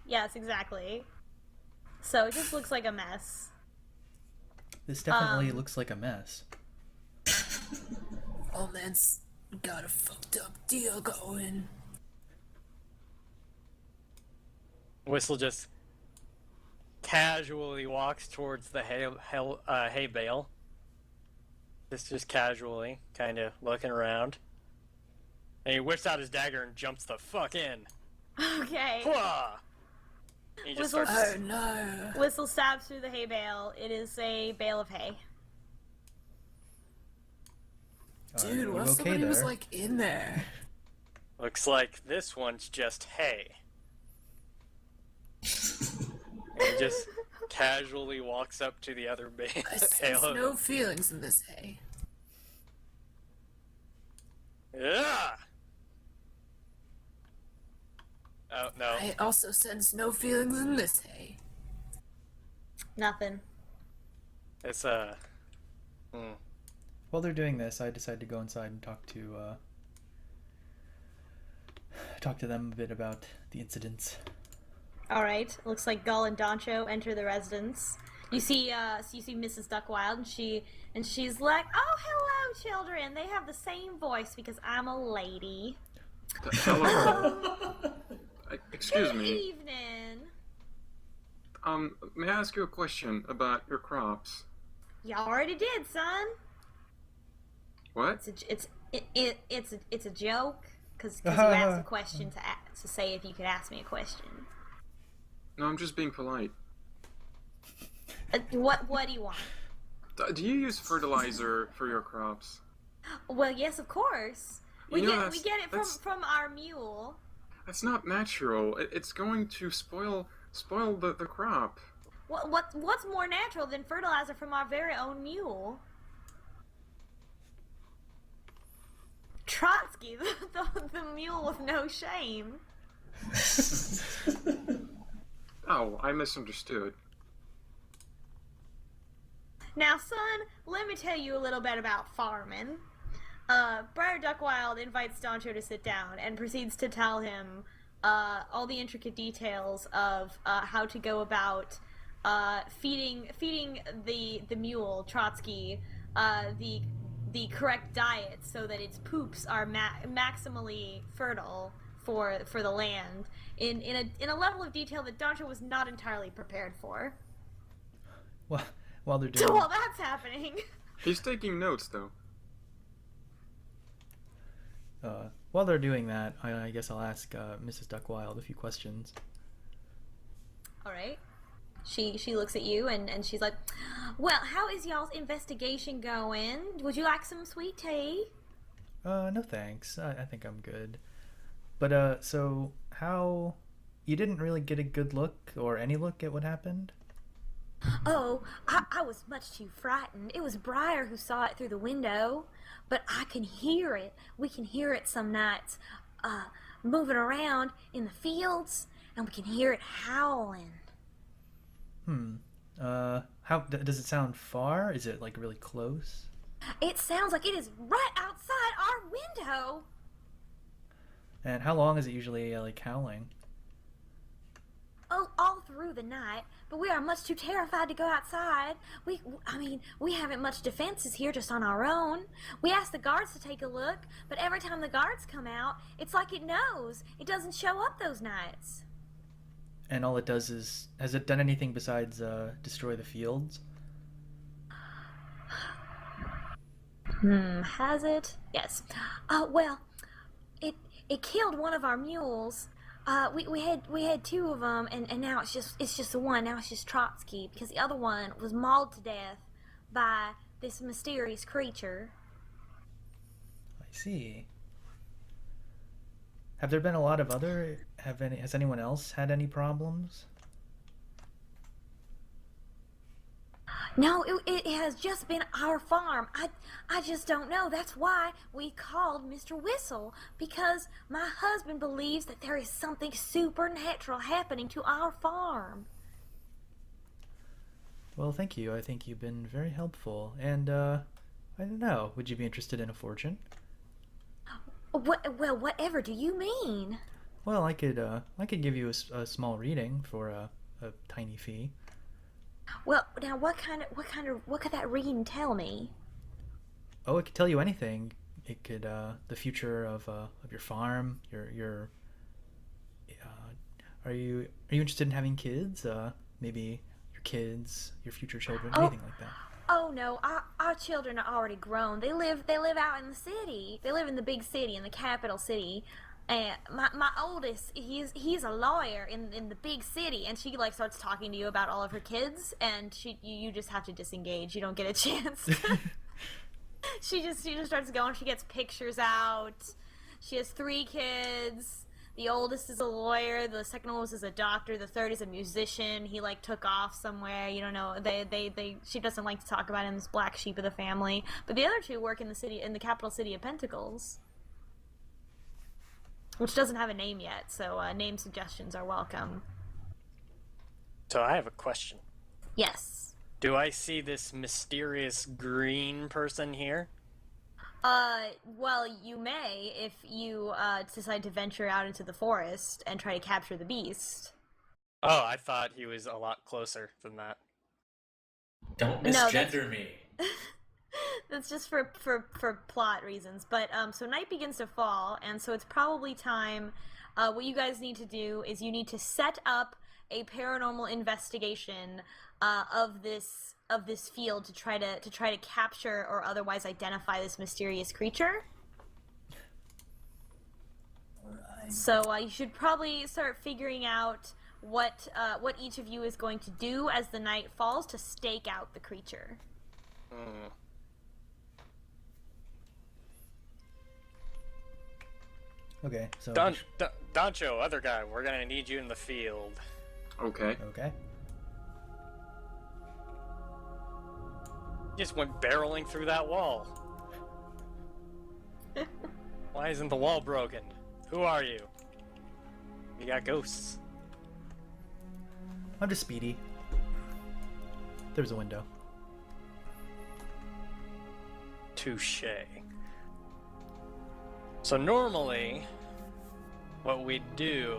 Yes, exactly. So it just looks like a mess. This definitely looks like a mess. Oh man's got a fucked up deal going. Whistle just casually walks towards the hay bale. Just casually, kind of looking around. And he whips out his dagger and jumps the fuck in. Okay. Hwah! He just Whistle- starts. Oh no. Whistle stabs through the hay bale. It is a bale of hay. Dude, Are what you if okay somebody was there? in there? Looks like this one's just hay. And he just casually walks up to the other I sense no feelings in this hay. Yeah. Oh no. I also sense no feelings in this hay. Nothing. It's While they're doing this, I decide to go inside and talk to talk to them a bit about the incidents. Alright, looks like Gull and Doncho enter the residence. You see Mrs. Duckwild, and she's like, "Oh, hello, children. They have the same voice because I'm a lady." Hello. Excuse Good me. evening. May I ask you a question about your crops? You already did, son. What? It's a joke because you asked a question to say if you could ask me a question. No, I'm just being polite. What do you want? Do you use fertilizer for your crops? Well, yes, of course. We You know, get it from our mule. That's not natural. It's going to spoil the crop. What's more natural than fertilizer from our very own mule? Trotsky, the mule with no shame. Oh, I misunderstood. Now, son, let me tell you a little bit about farming. Briar Duckwild invites Doncho to sit down and proceeds to tell him all the intricate details of how to go about feeding the mule Trotsky the correct diet so that its poops are maximally fertile for the land in a level of detail that Doncho was not entirely prepared for. Well, while they're doing So while that's happening, He's taking notes, though. while they're doing that, I guess I'll ask Mrs. Duckwild a few questions. all right. She looks at you and she's like, "Well, how is y'all's investigation going? Would you like some sweet tea?" No thanks. I think I'm good. But so how you didn't really get a good look or any look at what happened? Oh, I was much too frightened. It was Briar who saw it through the window, but I can hear it. We can hear it some nights, moving around in the fields, and we can hear it howling. How does it sound far? Is it like really close? It sounds like it is right outside our window. And how long is it usually like howling? Oh, all through the night, but we are much too terrified to go outside. We haven't much defenses here just on our own. We asked the guards to take a look, but every time the guards come out, it's like it knows. It doesn't show up those nights. And all it does is, has it done anything besides destroy the fields? Has it? Yes. Well, it killed one of our mules. We had two of them, and now it's just the one. Now it's just Trotsky because the other one was mauled to death by this mysterious creature. I see. Have there been a lot of other? Has anyone else had any problems? No, it has just been our farm. I just don't know. That's why we called Mr. Whistle, because my husband believes that there is something supernatural happening to our farm. Well, thank you. I think you've been very helpful. And I don't know. Would you be interested in a fortune? Well, whatever do you mean? Well, I could give you a small reading for a tiny fee. Well, now what could that reading tell me? Oh, it could tell you anything. It could the future of your farm. Your are you interested in having kids? Maybe your kids, your future children, anything like that. Oh no, our children are already grown. They live out in the city. They live in the big city, in the capital city. And my oldest, he's a lawyer in the big city, and she like starts talking to you about all of her kids, and you just have to disengage. You don't get a chance. she just starts going. She gets pictures out. She has 3 kids. The oldest is a lawyer. The second oldest is a doctor. The third is a musician. He like took off somewhere. You don't know. She doesn't like to talk about him as black sheep of the family. But the other 2 work in the capital city of Pentacles, which doesn't have a name yet, so name suggestions are welcome. So I have a question. Yes. Do I see this mysterious green person here? Well, you may if you decide to venture out into the forest and try to capture the beast. Oh, I thought he was a lot closer than that. Don't No, misgender me. That's just for plot reasons. But so night begins to fall, and so it's probably time. What you guys need to do is you need to set up a paranormal investigation of this field to try to capture or otherwise identify this mysterious creature. Alright. So you should probably start figuring out what each of you is going to do as the night falls to stake out the creature. Hmm. Okay, so Doncho, other guy, we're gonna need you in the field. Okay. okay. Just went barreling through that wall. Why isn't the wall broken? Who are you? You got ghosts. I'm just Speedy. There's a window. Touche. So normally, what we'd do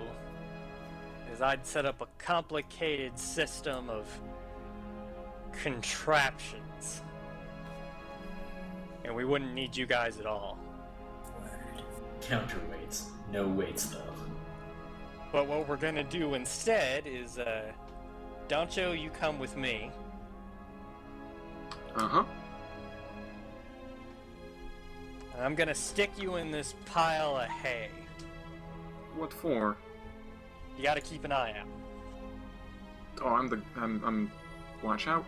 is I'd set up a complicated system of contraptions. And we wouldn't need you guys at all. Counterweights. No weights, though. But what we're gonna do instead is, Doncho, you come with me. Uh-huh. And I'm gonna stick you in this pile of hay. What for? You gotta keep an eye out. Oh, I'm watch out.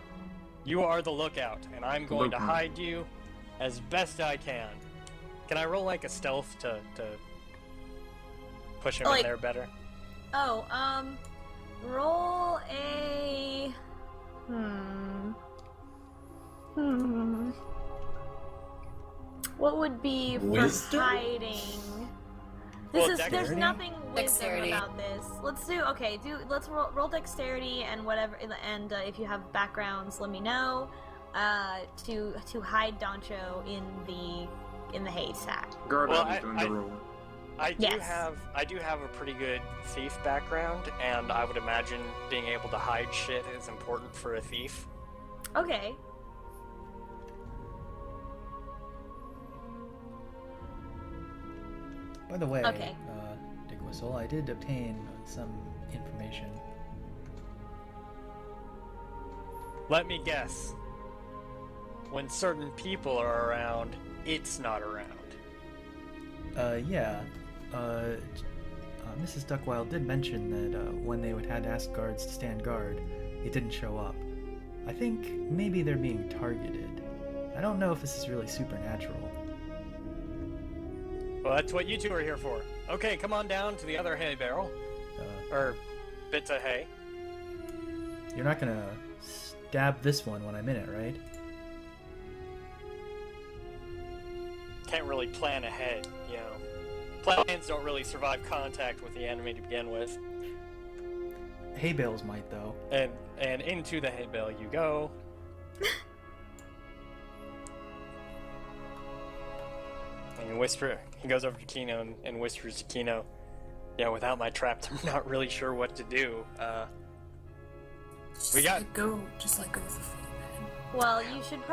You are the lookout, and I'm going to Lookout. hide you as best I can. Can I roll like a stealth to push him in Like- there better? Oh, roll a What would be for Wisdom? hiding? Well, There's dexterity? nothing wisdom Dexterity. about this. Let's roll dexterity and whatever, and if you have backgrounds, let me know. To hide Doncho in the hay sack. Gharbad Well, is doing the roll. I do Yes. have a pretty good thief background, and I would imagine being able to hide shit is important for a thief. Okay. By the way, Okay. Dickwhistle, I did obtain some information. Let me guess. When certain people are around, it's not around. Yeah. Mrs. Duckwild did mention that when they had to ask guards to stand guard, it didn't show up. I think maybe they're being targeted. I don't know if this is really supernatural. Well, that's what you two are here for. Okay, come on down to the other hay barrel. Or bits of hay. You're not gonna stab this one when I'm in it, right? Can't really plan ahead, you know. Plans don't really survive contact with the enemy to begin with. Hay bales might, though. And into the hay bale you go. And you whisper. He goes over to Keno and whispers to Keno, "Yeah, without my traps, I'm not really sure what to do. We got- Just let go of the feet, man. Well, you could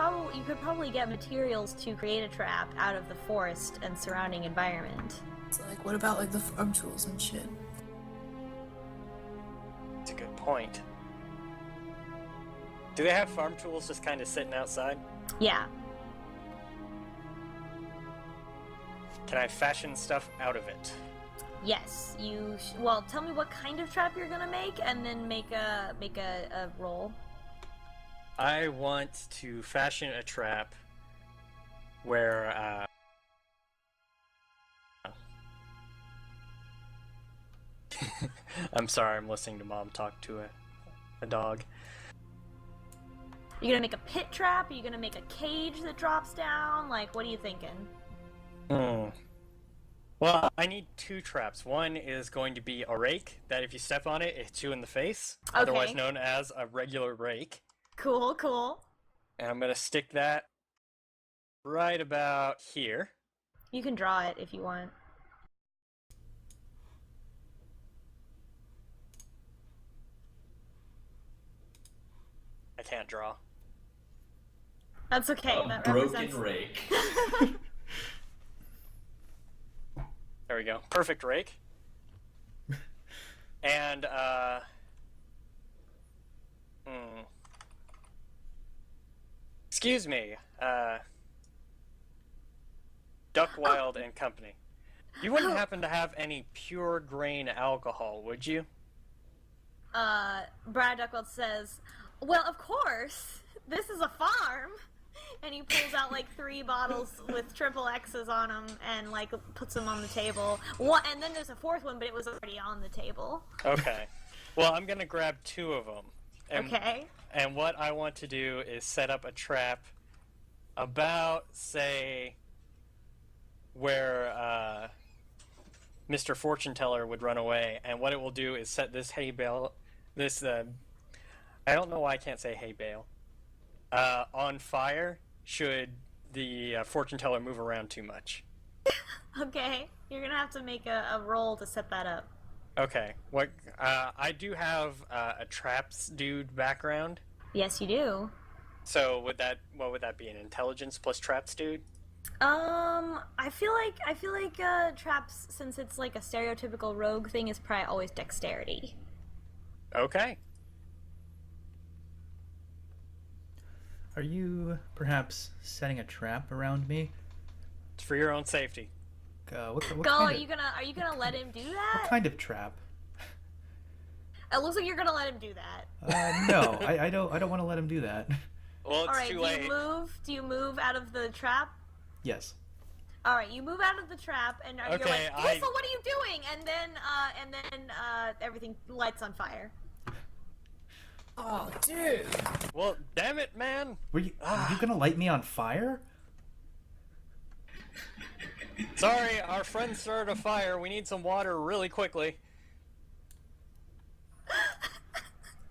probably get materials to create a trap out of the forest and surrounding environment. It's like, what about like the farm tools and shit? It's a good point. Do they have farm tools just kind of sitting outside? Yeah. Can I fashion stuff out of it? Yes. Well, tell me what kind of trap you're gonna make, and then make a roll. I want to fashion a trap where, I'm sorry, I'm listening to Mom talk to a dog. You're gonna make a pit trap? Are you gonna make a cage that drops down? Like, what are you thinking? Well, I need two traps. One is going to be a rake, that if you step on it, it hits you in the face, otherwise Okay. known as a regular rake. Cool, cool. And I'm gonna stick that right about here. You can draw it if you want. I can't draw. That's okay. A That broken represents. rake. There we go. Perfect rake. And, excuse me, Duckwild and Company. You wouldn't happen to have any pure grain alcohol, would you? Brad Duckwild says, "Well, of course. This is a farm." And he pulls out like 3 bottles with triple X's on them and like puts them on the table. And then there's a 4th one, but it was already on the table. Okay. Well, I'm gonna grab 2 of them. Okay. And what I want to do is set up a trap about, say, where Mr. Fortune Teller would run away. And what it will do is set this hay bale, I don't know why I can't say hay bale, on fire should the fortune teller move around too much. Okay. You're gonna have to make a roll to set that up. Okay. What I do have a traps dude background. Yes, you do. So what would that be? An intelligence plus traps dude? I feel like traps, since it's like a stereotypical rogue thing, is probably always dexterity. Okay. Are you perhaps setting a trap around me? It's for your own safety. What Gull, kind are of, you gonna let him do what that? kind of trap? It looks like you're gonna let him do that. No, I don't want to let him do that. Well, it's All right. too Do late. you move? Do you move out of the trap? Yes. All right. You move out of the trap, and you're Okay, like, Whistle, what are you doing? And then everything lights on fire. Oh, dude. Well, damn it, man. Were you gonna light me on fire? Sorry, our friend started a fire. We need some water really quickly.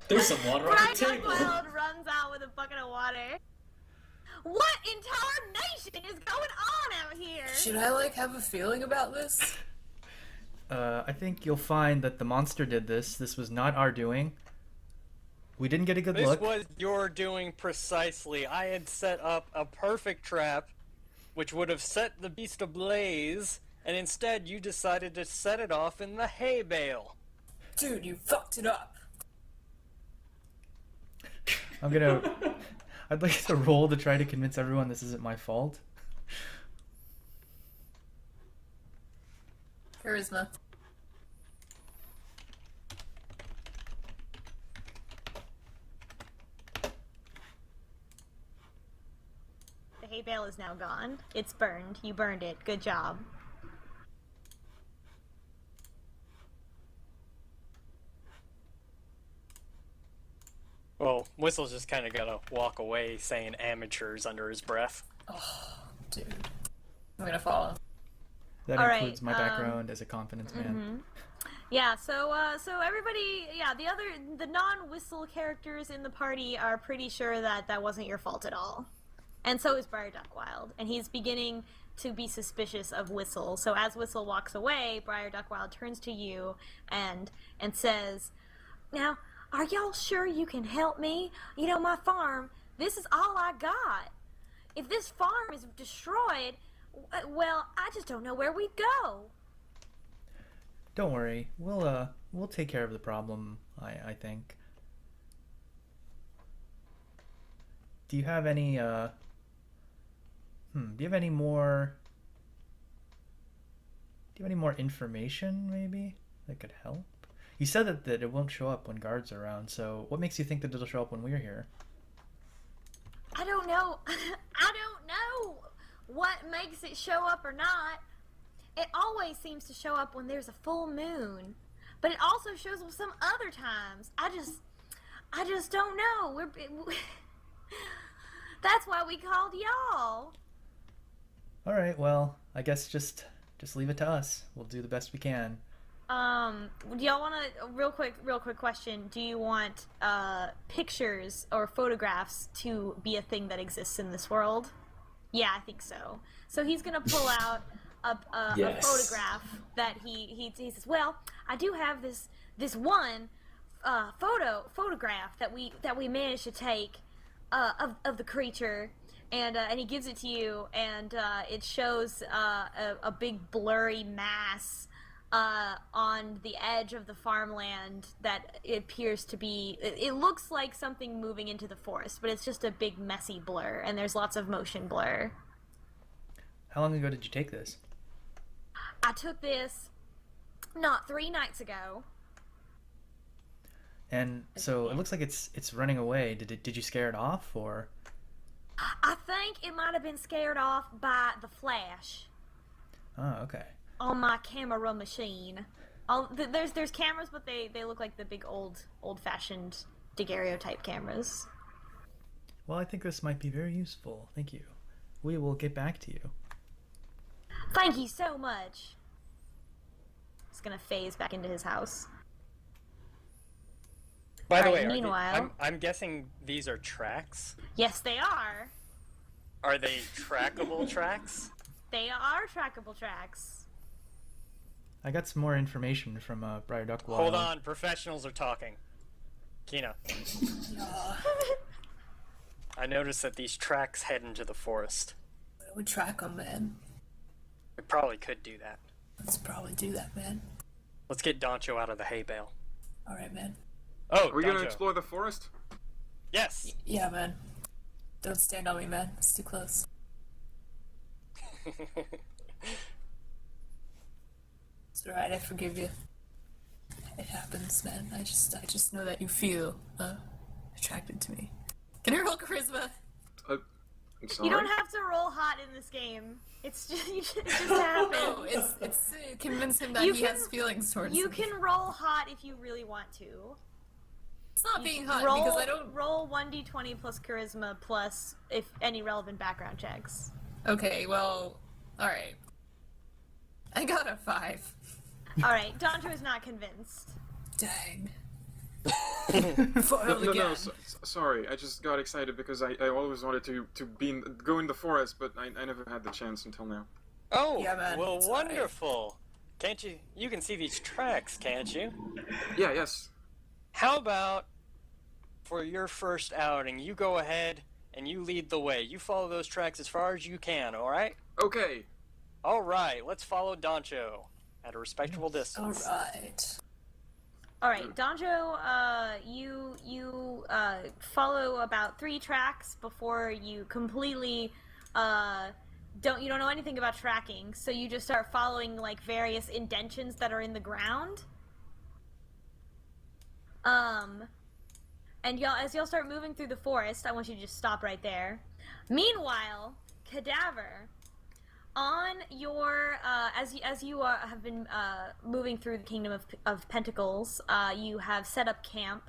There's some water on Brian the table. Duckwild runs out with a bucket of water. What in tarnation is going on out here? Should I, like, have a feeling about this? I think you'll find that the monster did this. This was not our doing. We didn't get a good This look. was your doing precisely. I had set up a perfect trap, which would have set the beast ablaze, and instead you decided to set it off in the hay bale. Dude, you fucked it up. I'd like to roll to try to convince everyone this isn't my fault. Charisma. The hay bale is now gone. It's burned. You burned it. Good job. Well, Whistle's just kind of gotta walk away saying amateurs under his breath. Oh, dude. I'm gonna follow. That All includes right, my background as a confidence man. Yeah, so everybody, the non-Whistle characters in the party are pretty sure that that wasn't your fault at all. And so is Briar Duckwild, and he's beginning to be suspicious of Whistle. So as Whistle walks away, Briar Duckwild turns to you and says, "Now, are y'all sure you can help me? You know, my farm, this is all I got. If this farm is destroyed, well, I just don't know where we'd go." Don't worry, we'll take care of the problem. I think. Do you have any Do you have any more? Do you have any more information, maybe, that could help? You said that it won't show up when guards are around, so what makes you think that it'll show up when we're here? I don't know. I don't know what makes it show up or not. It always seems to show up when there's a full moon, but it also shows up some other times. I just don't know. That's why we called y'all. All right, well, I guess just leave it to us. We'll do the best we can. Do y'all want to, real quick question, do you want pictures or photographs to be a thing that exists in this world? Yeah, I think so. So he's gonna pull out a Yes. photograph that he says, well, I do have this one photograph that we managed to take of the creature, and he gives it to you, and it shows a big blurry mass on the edge of the farmland that it appears to be. It looks like something moving into the forest, but it's just a big messy blur, and there's lots of motion blur. How long ago did you take this? I took this not 3 nights ago. And so it looks like it's running away. Did you scare it off, or? I think it might have been scared off by the flash Oh, okay. on my camera machine. There's cameras, but they look like the big old-fashioned daguerreotype cameras. Well, I think this might be very useful. Thank you. We will get back to you. Thank you so much. He's gonna phase back into his house. By the Alright, way, meanwhile- I'm guessing these are tracks. Yes, they are. Are they trackable tracks? They are trackable tracks. I got some more information from Briar Duckwild. Hold on, professionals are talking. Keno, I noticed that these tracks head into the forest. We track them, man. We probably could do that. Let's probably do that, man. Let's get Doncho out of the hay bale. All right, man. Oh, Are we gonna Doncho. explore the forest? Yes. Yeah, man. Don't stand on me, man. It's too close. It's alright, I forgive you. It happens, man. I just know that you feel attracted to me. Can I roll charisma? I'm sorry. You don't have to roll hot in this game. It's just it just happens. No, it's convince him that You he can- has feelings towards You me. can roll hot if you really want to. It's not being hot roll, because I don't. roll 1d20 plus charisma plus if any relevant background checks. Okay, well, all right. I got a 5. All right, Doncho is not convinced. Dang. No, Foiled no, again. sorry. I just got excited because I always wanted to go in the forest, but I never had the chance until now. Oh, Yeah, man, well, it's all right. wonderful. Can't you? You can see these tracks, can't you? Yeah, yes. How about for your first outing, you go ahead and you lead the way. You follow those tracks as far as you can. All right. Okay. All right. Let's follow Doncho at a respectable All distance. right. All right, Doncho, you follow about 3 tracks before you completely don't know anything about tracking, so you just start following like various indentions that are in the ground. And as y'all start moving through the forest, I want you to just stop right there. Meanwhile, Cadaver, on your as you have been moving through the Kingdom of Pentacles, you have set up camp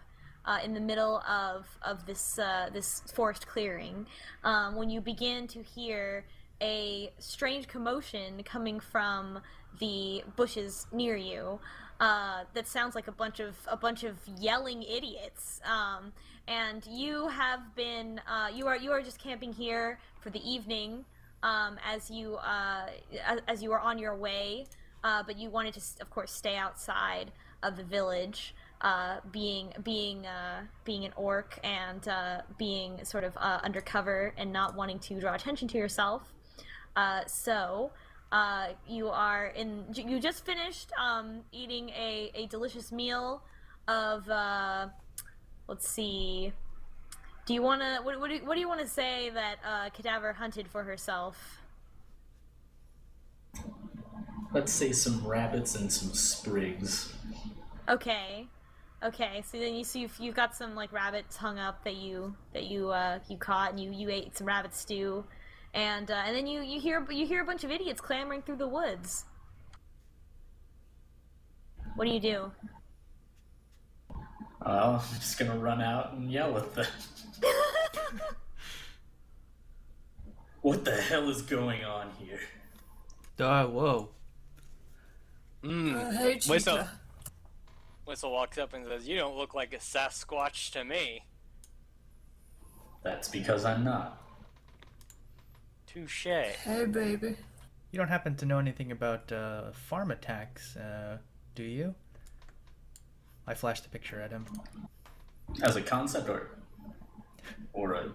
in the middle of this this forest clearing. When you begin to hear a strange commotion coming from the bushes near you, that sounds like a bunch of yelling idiots. And you have been you are just camping here for the evening. As you are on your way, but you wanted to, of course, stay outside of the village, being an orc and being sort of undercover and not wanting to draw attention to yourself. So you just finished eating a delicious meal of let's see. Do you want to? What do you want to say that Cadaver hunted for herself? Let's say some rabbits and some sprigs. Okay. So then you've got some like rabbits hung up that you caught, and you ate some rabbit stew, and then you hear a bunch of idiots clamoring through the woods. What do? I'm just gonna run out and yell at them. What the hell is going on here? Whoa. Hey, Chica. Whistle walks up and says, "You don't look like a Sasquatch to me." That's because I'm not. Touche. Hey, baby. You don't happen to know anything about farm attacks, do you? I flashed a picture at him. As a concept, or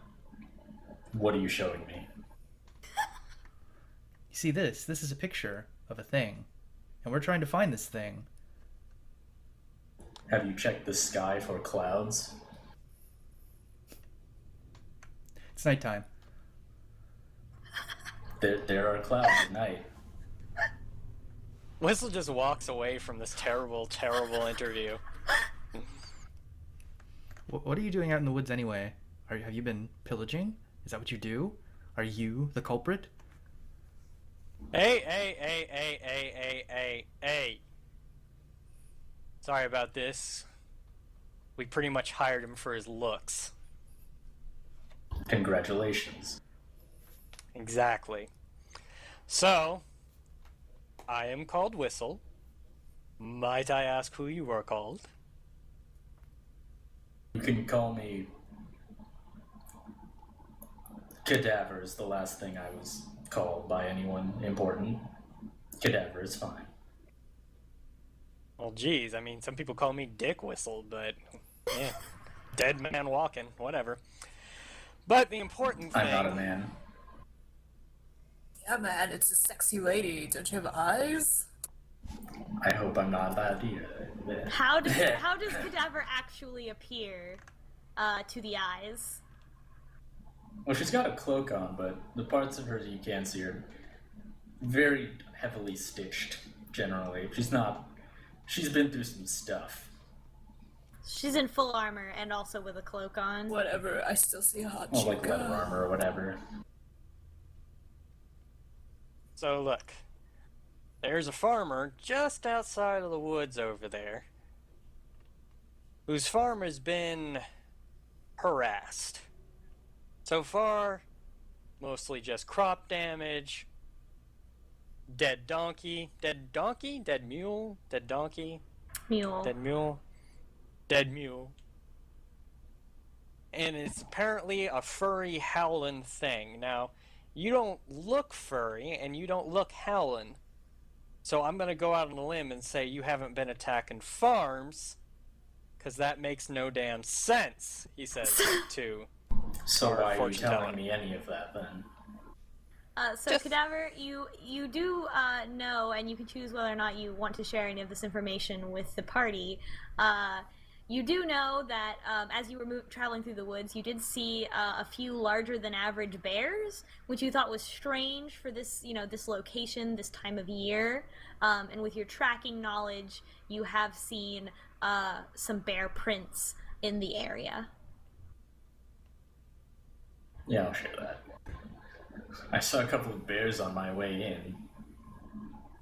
what are you showing me? You see this? This is a picture of a thing. And we're trying to find this thing. Have you checked the sky for clouds? It's nighttime. There are clouds at night. Whistle just walks away from this terrible, terrible interview. What are you doing out in the woods anyway? Have you been pillaging? Is that what you do? Are you the culprit? Hey. Sorry about this. We pretty much hired him for his looks. Congratulations. Exactly. So, I am called Whistle. Might I ask who you are called? You can call me Cadaver is the last thing I was called by anyone important. Cadaver is fine. Well, geez, I mean, some people call me Dickwhistle, but yeah, dead man walking, whatever. But the important thing... I'm not a man. Yeah, man, it's a sexy lady. Don't you have eyes? I hope I'm not that either. How does Cadaver actually appear to the eyes? Well, she's got a cloak on, but the parts of her you can't see are very heavily stitched, generally. She's been through some stuff. She's in full armor and also with a cloak on. Whatever, I still see a hot Well, chick. like leather armor or whatever. So look, there's a farmer just outside of the woods over there whose farm has been harassed. So far, mostly just crop damage, dead donkey, dead mule, dead donkey, Mule. dead mule. And it's apparently a furry howling thing. Now, you don't look furry and you don't look howling. So I'm going to go out on a limb and say you haven't been attacking farms, because that makes no damn sense, he says to So our why are you fortune telling teller. me any of that then? So Cadaver, you do know, and you can choose whether or not you want to share any of this information with the party. You do know that as you were traveling through the woods, you did see a few larger than average bears, which you thought was strange for this, this location, this time of year. And with your tracking knowledge, you have seen some bear prints in the area. Yeah, I'll share that. I saw a couple of bears on my way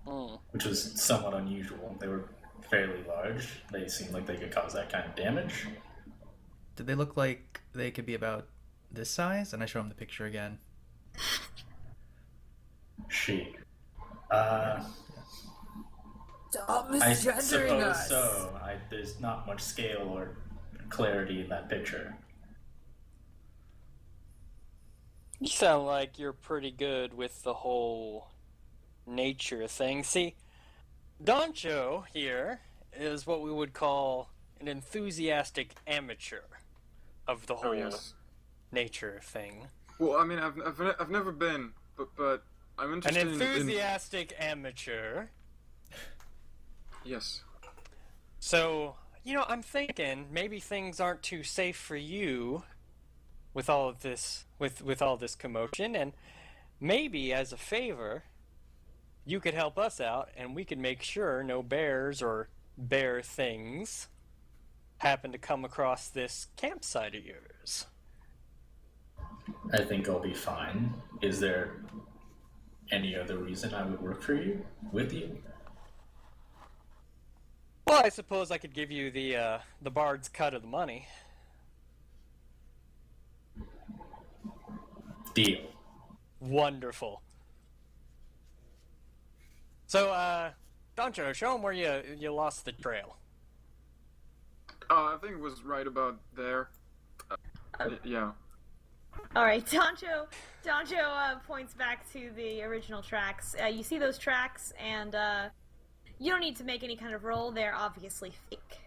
in, which was somewhat unusual. They were fairly large. They seemed like they could cause that kind of damage. Did they look like they could be about this size? And I show him the picture again. Stop I misgendering suppose us. so. There's not much scale or clarity in that picture. You sound like you're pretty good with the whole nature thing. See, Doncho here is what we would call an enthusiastic amateur of the whole nature thing. Well, I mean, I've never been, but I'm An interested enthusiastic amateur. Yes. So, I'm thinking maybe things aren't too safe for you with all of this, with all this commotion, and maybe as a favor, you could help us out, and we could make sure no bears or bear things happen to come across this campsite of yours. I think I'll be fine. Is there any other reason I would work for you? With you? Well, I suppose I could give you the bard's cut of the money. Deal. Wonderful. So, Doncho, show him where you lost the trail. I think it was right about there. Yeah. All right, Doncho points back to the original tracks. You see those tracks, and you don't need to make any kind of roll. They're obviously fake.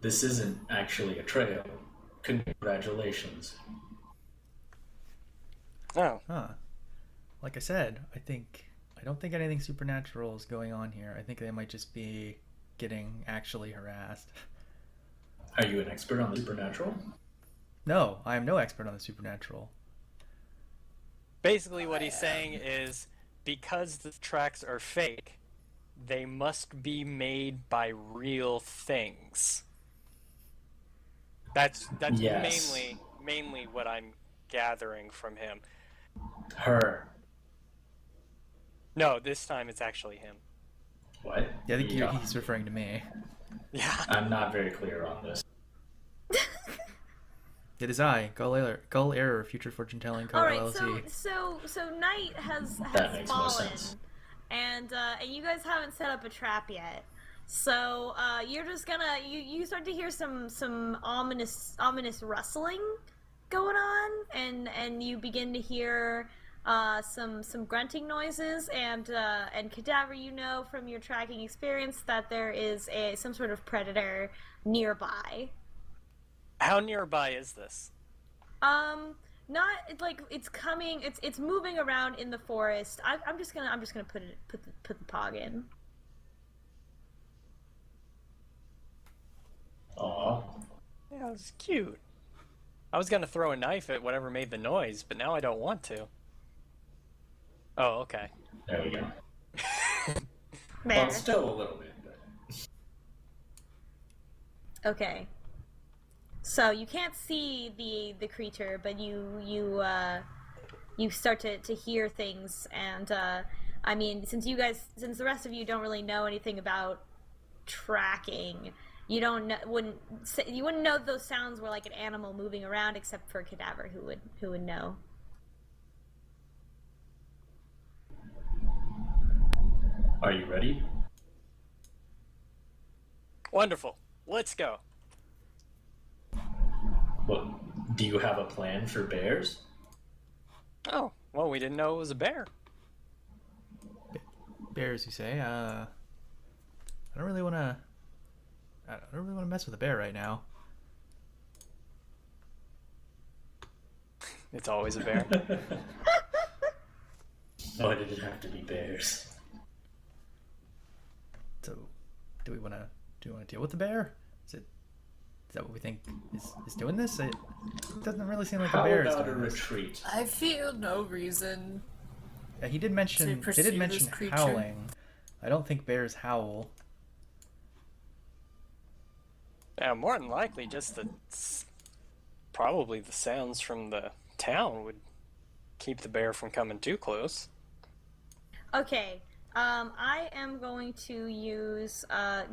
This isn't actually a trail. Congratulations. Oh, Huh. Like I said, I don't think anything supernatural is going on here. I think they might just be getting actually harassed. Are you an expert on the supernatural? No, I am no expert on the supernatural. basically what he's saying is because the tracks are fake, they must be made by real things. That's Yes. mainly what I'm gathering from him. Her. No, this time it's actually him. What? Yeah, I think he's referring to me. Yeah. I'm not very clear on this. It is I, Gull Error, Future Fortune Telling Co. All right, LLC. so night has That makes more fallen, sense. and you guys haven't set up a trap yet. So you're just gonna you start to hear some ominous rustling going on, and you begin to hear some grunting noises, and Cadaver, you know from your tracking experience that there is some sort of predator nearby. How nearby is this? Not like it's coming. It's moving around in the forest. I'm just gonna put the pog in. Aw. Yeah, it's cute. I was gonna throw a knife at whatever made the noise, but now I don't want to. Oh, okay. There we go. There. Well, still a little bit, but... Okay. So you can't see the creature, but you start to hear things, and I mean, since the rest of you don't really know anything about tracking, you wouldn't know those sounds were like an animal moving around, except for Cadaver, who would know. Are you ready? Wonderful. Let's go. Well, do you have a plan for bears? Oh, well, we didn't know it was a bear. Bears, you say? I don't really want to mess with a bear right now. It's always a bear. Why did it have to be bears? So, do we want to deal with the bear? Is that what we think is doing this? It doesn't really seem like a How bear is about a doing this. retreat? I feel no reason. Yeah, he did mention. To They pursue did mention this creature. howling. I don't think bears howl. Yeah, more than likely, just probably the sounds from the town would keep the bear from coming too close. Okay. I am going to use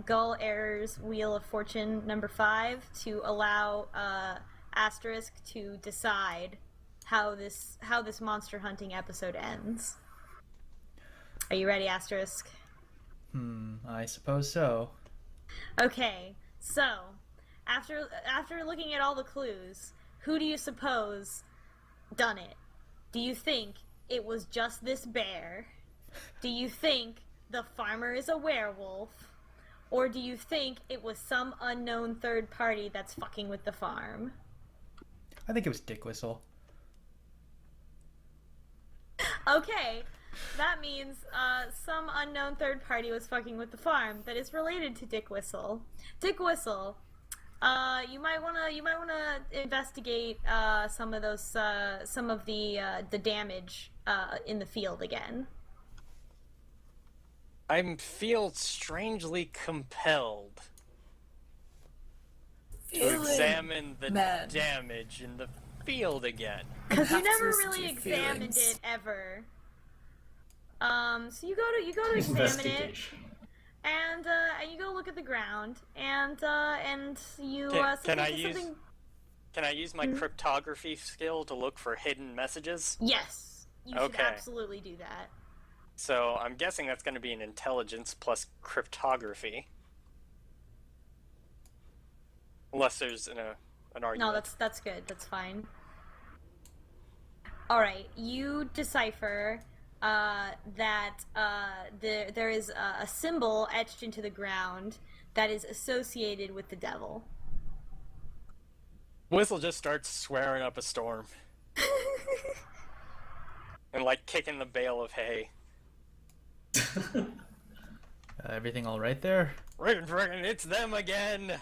Gull Error's Wheel of Fortune number 5 to allow Asterisk to decide how this monster hunting episode ends. Are you ready, Asterisk? I suppose so. Okay, so after looking at all the clues, who do you suppose done it? Do you think it was just this bear? Do you think the farmer is a werewolf? Or do you think it was some unknown third party that's fucking with the farm? I think it was Dickwhistle. Okay, that means some unknown third party was fucking with the farm that is related to Dickwhistle. Dickwhistle, you might wanna investigate some of the damage in the field again. I feel strangely compelled to Feeling examine the mad. damage in the field again. Because you have to never listen really to your examined feelings. it ever. So you go to examine it, Investigation. and you go look at the ground, and you Can I something. Can I use my cryptography skill to look for hidden messages? Yes, you should Okay. absolutely do that. So I'm guessing that's going to be an intelligence plus cryptography. Unless there's an argument. No, that's good. That's fine. All right, you decipher that there is a symbol etched into the ground that is associated with the devil. Whistle just starts swearing up a storm. And like kicking the bale of hay. Everything all right there? Friggin', it's them again!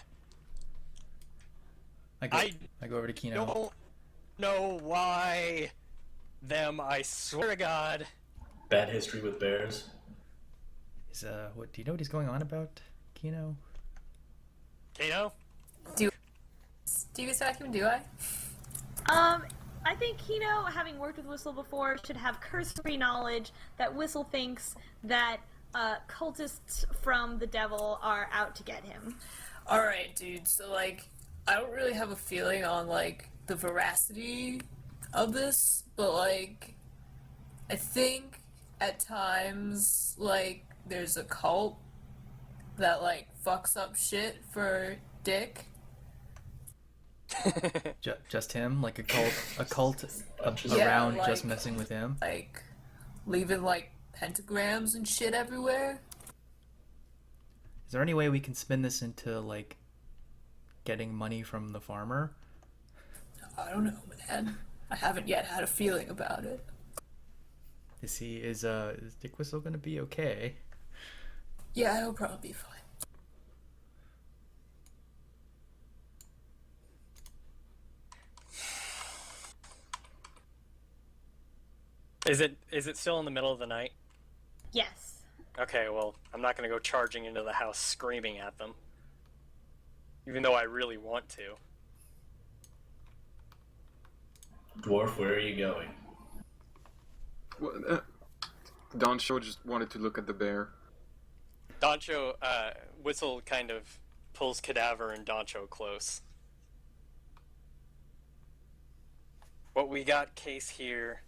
I go over to Keno. Don't know why. Them, I swear to God. Bad history with bears. Is what? Do you know what he's going on about, Keno? Keno? Do you use vacuum, do I? I think Keno, having worked with Whistle before, should have cursory knowledge that Whistle thinks that cultists from the devil are out to get him. Alright, dude, so, like, I don't really have a feeling on, like, the veracity of this, but, like, I think at times, like, there's a cult that, like, fucks up shit for Dick. Just him? Like a cult Yeah, around like- just messing with him? Like, leaving, like, pentagrams and shit everywhere. Is there any way we can spin this into, like, getting money from the farmer? I don't know, man. I haven't yet had a feeling about it. Is Dickwhistle gonna be okay? Yeah, it'll probably be fine. Is it still in the middle of the night? Yes. Okay, well, I'm not gonna go charging into the house screaming at them. Even though I really want to. Dwarf, where are you going? Well, Doncho just wanted to look at the bear. Doncho, Whistle kind of pulls Cadaver and Doncho close. What we got case here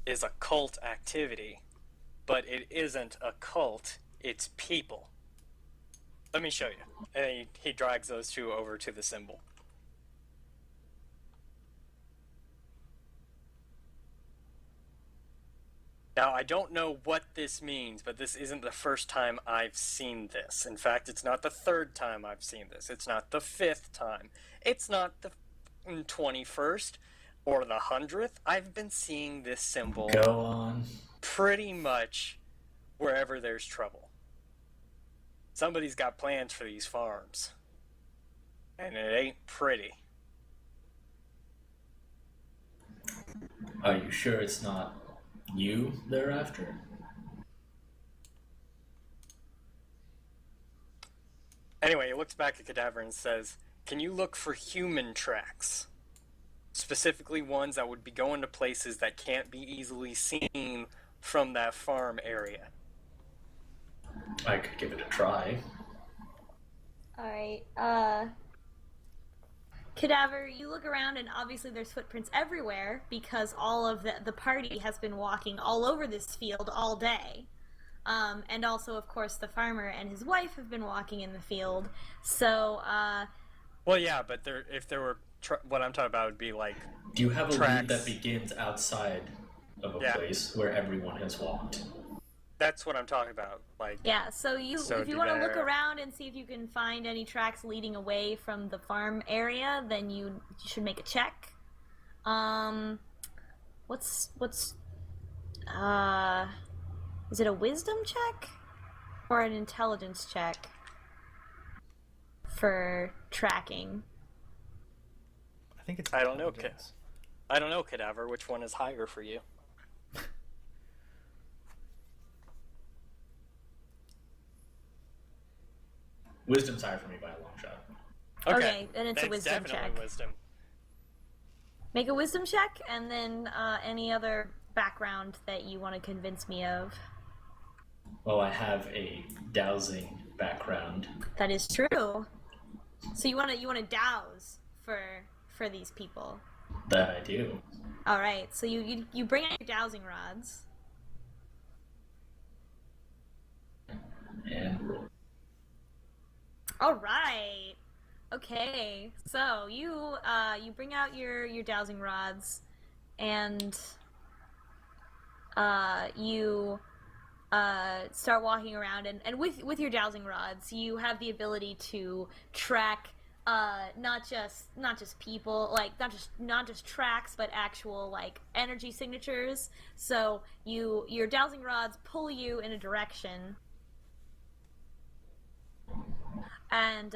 is a cult activity, but it isn't a cult, it's people. Let me show you. And he drags those two over to the symbol. Now, I don't know what this means, but this isn't the first time I've seen this. In fact, it's not the third time I've seen this. It's not the 5th time. It's not the 21st or the 100th. I've been seeing this symbol Go on. pretty much wherever there's trouble. Somebody's got plans for these farms. And it ain't pretty. Are you sure it's not you they're after? Anyway, he looks back at Cadaver and says, "Can you look for human tracks? Specifically ones that would be going to places that can't be easily seen from that farm area." I could give it a try. Alright, Cadaver, you look around and obviously there's footprints everywhere because all of the party has been walking all over this field all day. And also, of course, the farmer and his wife have been walking in the field. So, Well, yeah, but if there were... what I'm talking about would be like... Do you have a Tracks. lead that begins outside of a Yeah. place where everyone has walked? That's what I'm talking about. Like, yeah, so So if you do want to look there. around and see if you can find any tracks leading away from the farm area, then you should make a check. Is it a wisdom check or an intelligence check for tracking? I think it's. I don't know, intelligence. I don't know, Cadaver, which one is higher for you. Wisdom's higher for me by a long shot. Okay, then it's a that's wisdom definitely check. wisdom. Make a wisdom check, and then any other background that you want to convince me of. Well, I have a dowsing background. That is true. So you want to douse for these people. That I do. All right. So you bring out your dowsing rods. And All right. Okay, so you bring out your dowsing rods, and you start walking around, and with your dowsing rods, you have the ability to track not just people, like not just tracks, but actual like energy signatures. So your dowsing rods pull you in a direction. And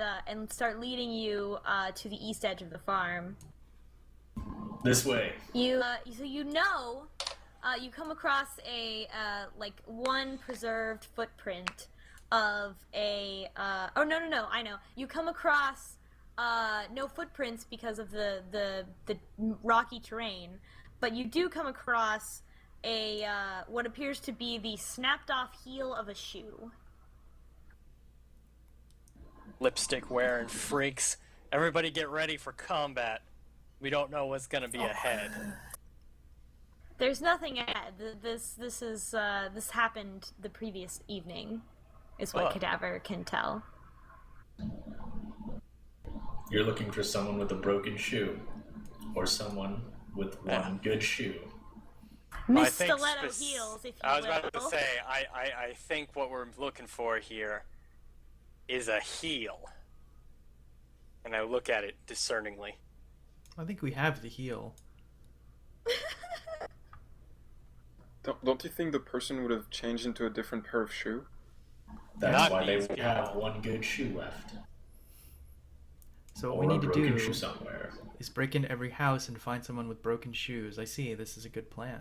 start leading you to the east edge of the farm. This way. You you come across a like one preserved footprint of a oh no I know, you come across no footprints because of the rocky terrain, but you do come across a what appears to be the snapped off heel of a shoe. Lipstick wearing freaks. Everybody get ready for combat. We don't know what's gonna be ahead. There's nothing ahead. This happened the previous evening, is what Cadaver can tell. You're looking for someone with a broken shoe, or someone with one good shoe. Miss Stiletto heels, if you will. I was about to say, I think what we're looking for here is a heel. And I look at it discerningly. I think we have the heel. Don't you think the person would have changed into a different pair of shoe? That's why they would have one good shoe left. So what or we need to do shoe somewhere. is break into every house and find someone with broken shoes. I see, this is a good plan.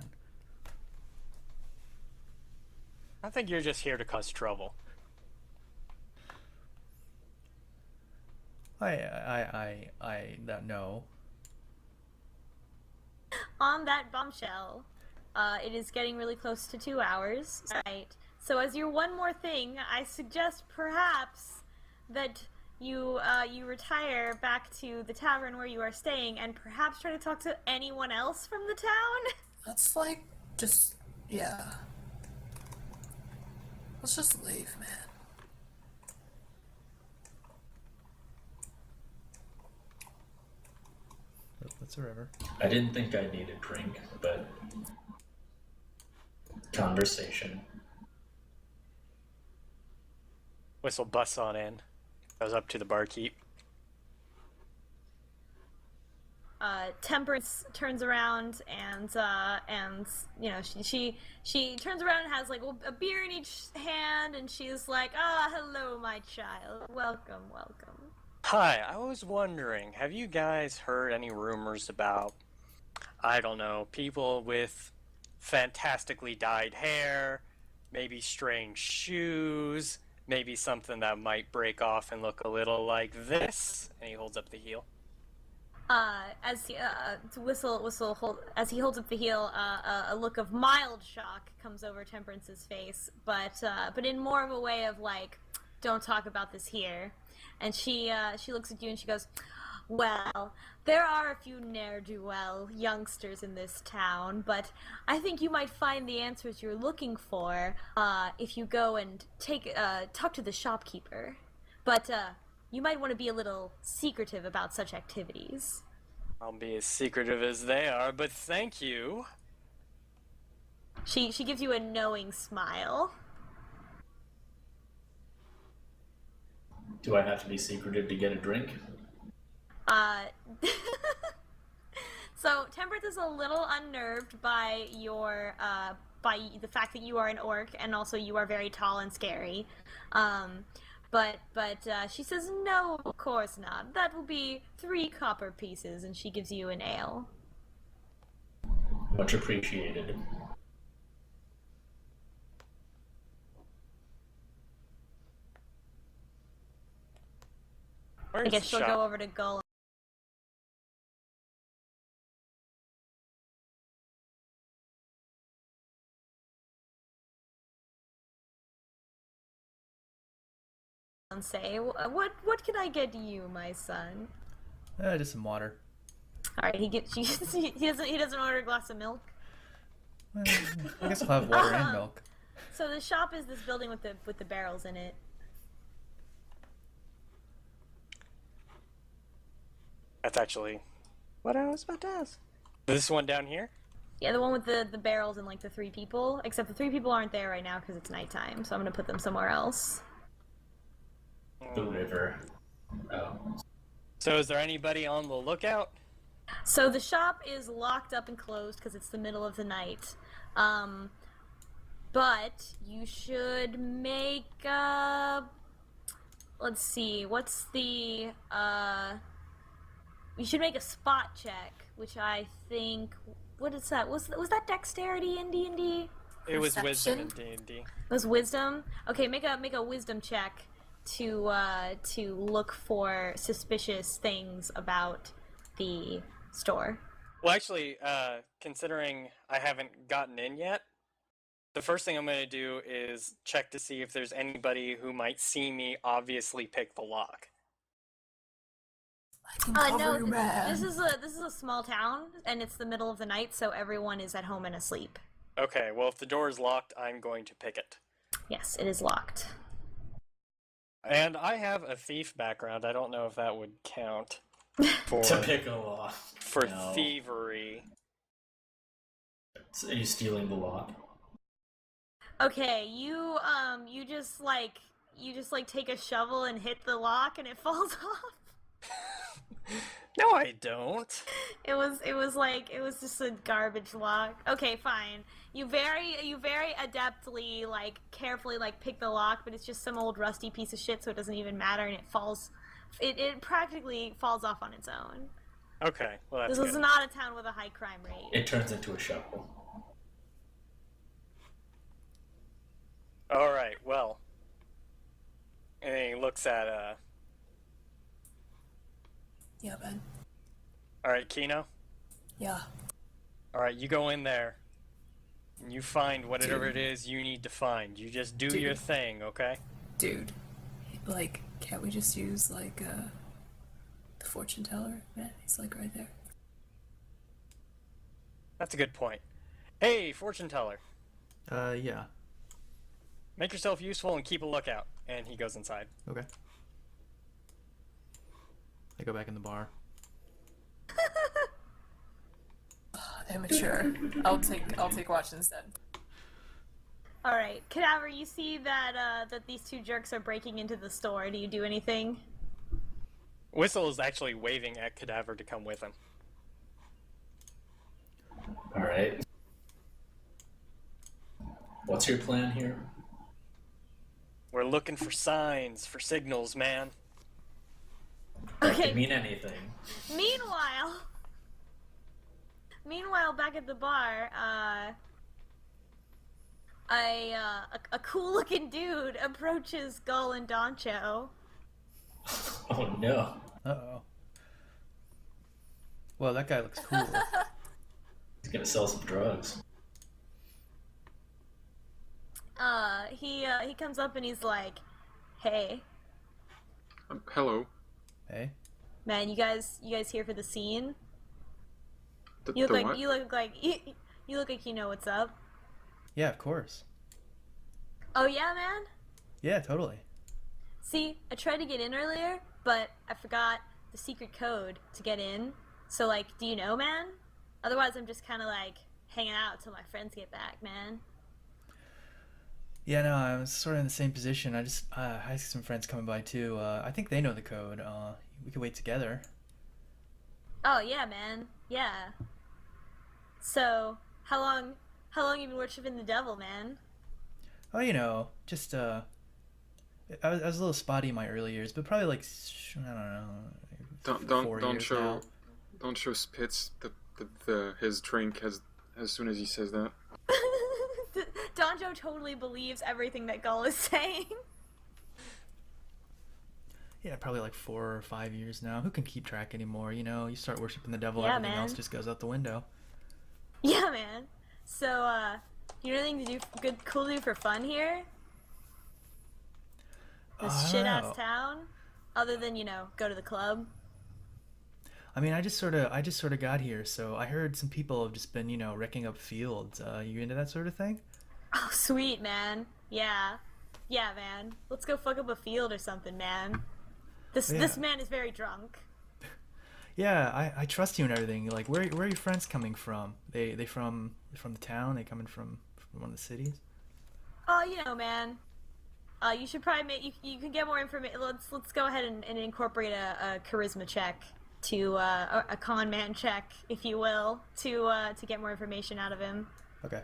I think you're just here to cause trouble. No. On that bombshell, it is getting really close to 2 hours. Right. So as your one more thing, I suggest perhaps that you retire back to the tavern where you are staying, and perhaps try to talk to anyone else from the town. That's like just let's just leave, man. That's a river. I didn't think I'd need a drink, but conversation. Whistle busts on in. Goes up to the barkeep. Temperance turns around and you know she turns around and has like a beer in each hand, and she's like, hello my child, welcome. Hi, I was wondering, have you guys heard any rumors about, I don't know, people with fantastically dyed hair, maybe strange shoes, maybe something that might break off and look a little like this? And he holds up the heel. As he as he holds up the heel, a look of mild shock comes over Temperance's face, but in more of a way of like, don't talk about this here. And she looks at you and she goes, well, there are a few ne'er-do-well youngsters in this town, but I think you might find the answers you're looking for if you go and talk to the shopkeeper. But you might want to be a little secretive about such activities. I'll be as secretive as they are, but thank you. She gives you a knowing smile. Do I have to be secretive to get a drink? So Temperance is a little unnerved by your by the fact that you are an orc, and also you are very tall and scary. But she says, no, of course not. That will be 3 copper pieces, and she gives you an ale. Much appreciated. I guess she'll go over to Gull and say, what can I get you, my son? Just some water. All right, he doesn't order a glass of milk. I guess I'll have water and milk. So the shop is this building with the barrels in it. That's actually what I was about to ask. This one down here? Yeah, the one with the barrels and like the 3 people. Except the 3 people aren't there right now because it's nighttime, so I'm gonna put them somewhere else. The river. Oh. So is there anybody on the lookout? So the shop is locked up and closed because it's the middle of the night. But you should make let's see, what's the you should make a spot check, which I think, what is that? Was that dexterity in D&D? It was wisdom in Perception? D&D. It was wisdom? Okay, make a wisdom check to look for suspicious things about the store. Well, actually, considering I haven't gotten in yet, the first thing I'm going to do is check to see if there's anybody who might see me obviously pick the lock. I can cover No, you, man. this is a small town, and it's the middle of the night, so everyone is at home and asleep. Okay, well, if the door is locked, I'm going to pick it. Yes, it is locked. And I have a thief background. I don't know if that would count for, To pick a lock. for No. thievery. So are you stealing the lock? Okay, you just take a shovel and hit the lock and it falls off. No, I don't. It was just a garbage lock. Okay, fine. You very adeptly, carefully, pick the lock, but it's just some old rusty piece of shit, so it doesn't even matter, and it practically falls off on its own. Okay, well that's This is good. not a town with a high crime rate. It turns into a shovel. Alright, well. And then he looks at, Yeah, man. Alright, Keno. Yeah. Alright, you go in there. And you find whatever it is you need to find. You just do your thing, okay? Dude. Can't we just use, the fortune teller? Man, he's, right there. That's a good point. Hey, fortune teller. Yeah. Make yourself useful and keep a lookout. And he goes inside. Okay. I go back in the bar. Immature. I'll take watch instead. All right, Cadaver, you see that these 2 jerks are breaking into the store. Do you do anything? Whistle is actually waving at Cadaver to come with him. Alright. What's your plan here? We're looking for signs, for signals, man. That Okay. could mean anything. Meanwhile, back at the bar, a cool-looking dude approaches Gull and Doncho. Oh no. Uh-oh. Well, that guy looks cool. He's gonna sell some drugs. He comes up and he's like, "Hey, Hello. Hey? man, you guys here for the scene? The You look what? you look like you know what's up." Yeah, of course. "Oh yeah, man? Yeah, totally. See, I tried to get in earlier, but I forgot the secret code to get in. So, do you know, man? Otherwise, I'm just kind of, hanging out until my friends get back, man." Yeah, no, I was sort of in the same position. I had some friends coming by too. I think they know the code. We could wait together. "Oh, yeah, man. Yeah. So, how long you been worshiping the devil, man?" Oh, just I was a little spotty in my early years, but probably I don't know. 4 years now. Don't show spits his drink as soon as he says that. Doncho totally believes everything that Gull is saying. Yeah, probably 4 or 5 years now. Who can keep track anymore? You start worshiping the devil, Yeah, everything man. else just goes out the window. Yeah, man. So, you know anything to do cool to do for fun here? This I don't shit-ass know. town? Other than, go to the club? I mean, I just sort of got here, so I heard some people have just been, wrecking up fields. You into that sort of thing? Oh, sweet, man. Yeah. Yeah, man. Let's go fuck up a field or something, man. This Yeah. man is very drunk. Yeah, I trust you and everything. Like, where are your friends coming from? They from the town? They coming from one of the cities? Oh, you know, man. You should probably you can get more information. Let's go ahead and incorporate a charisma check to a con man check, if you will, to get more information out of him. Okay.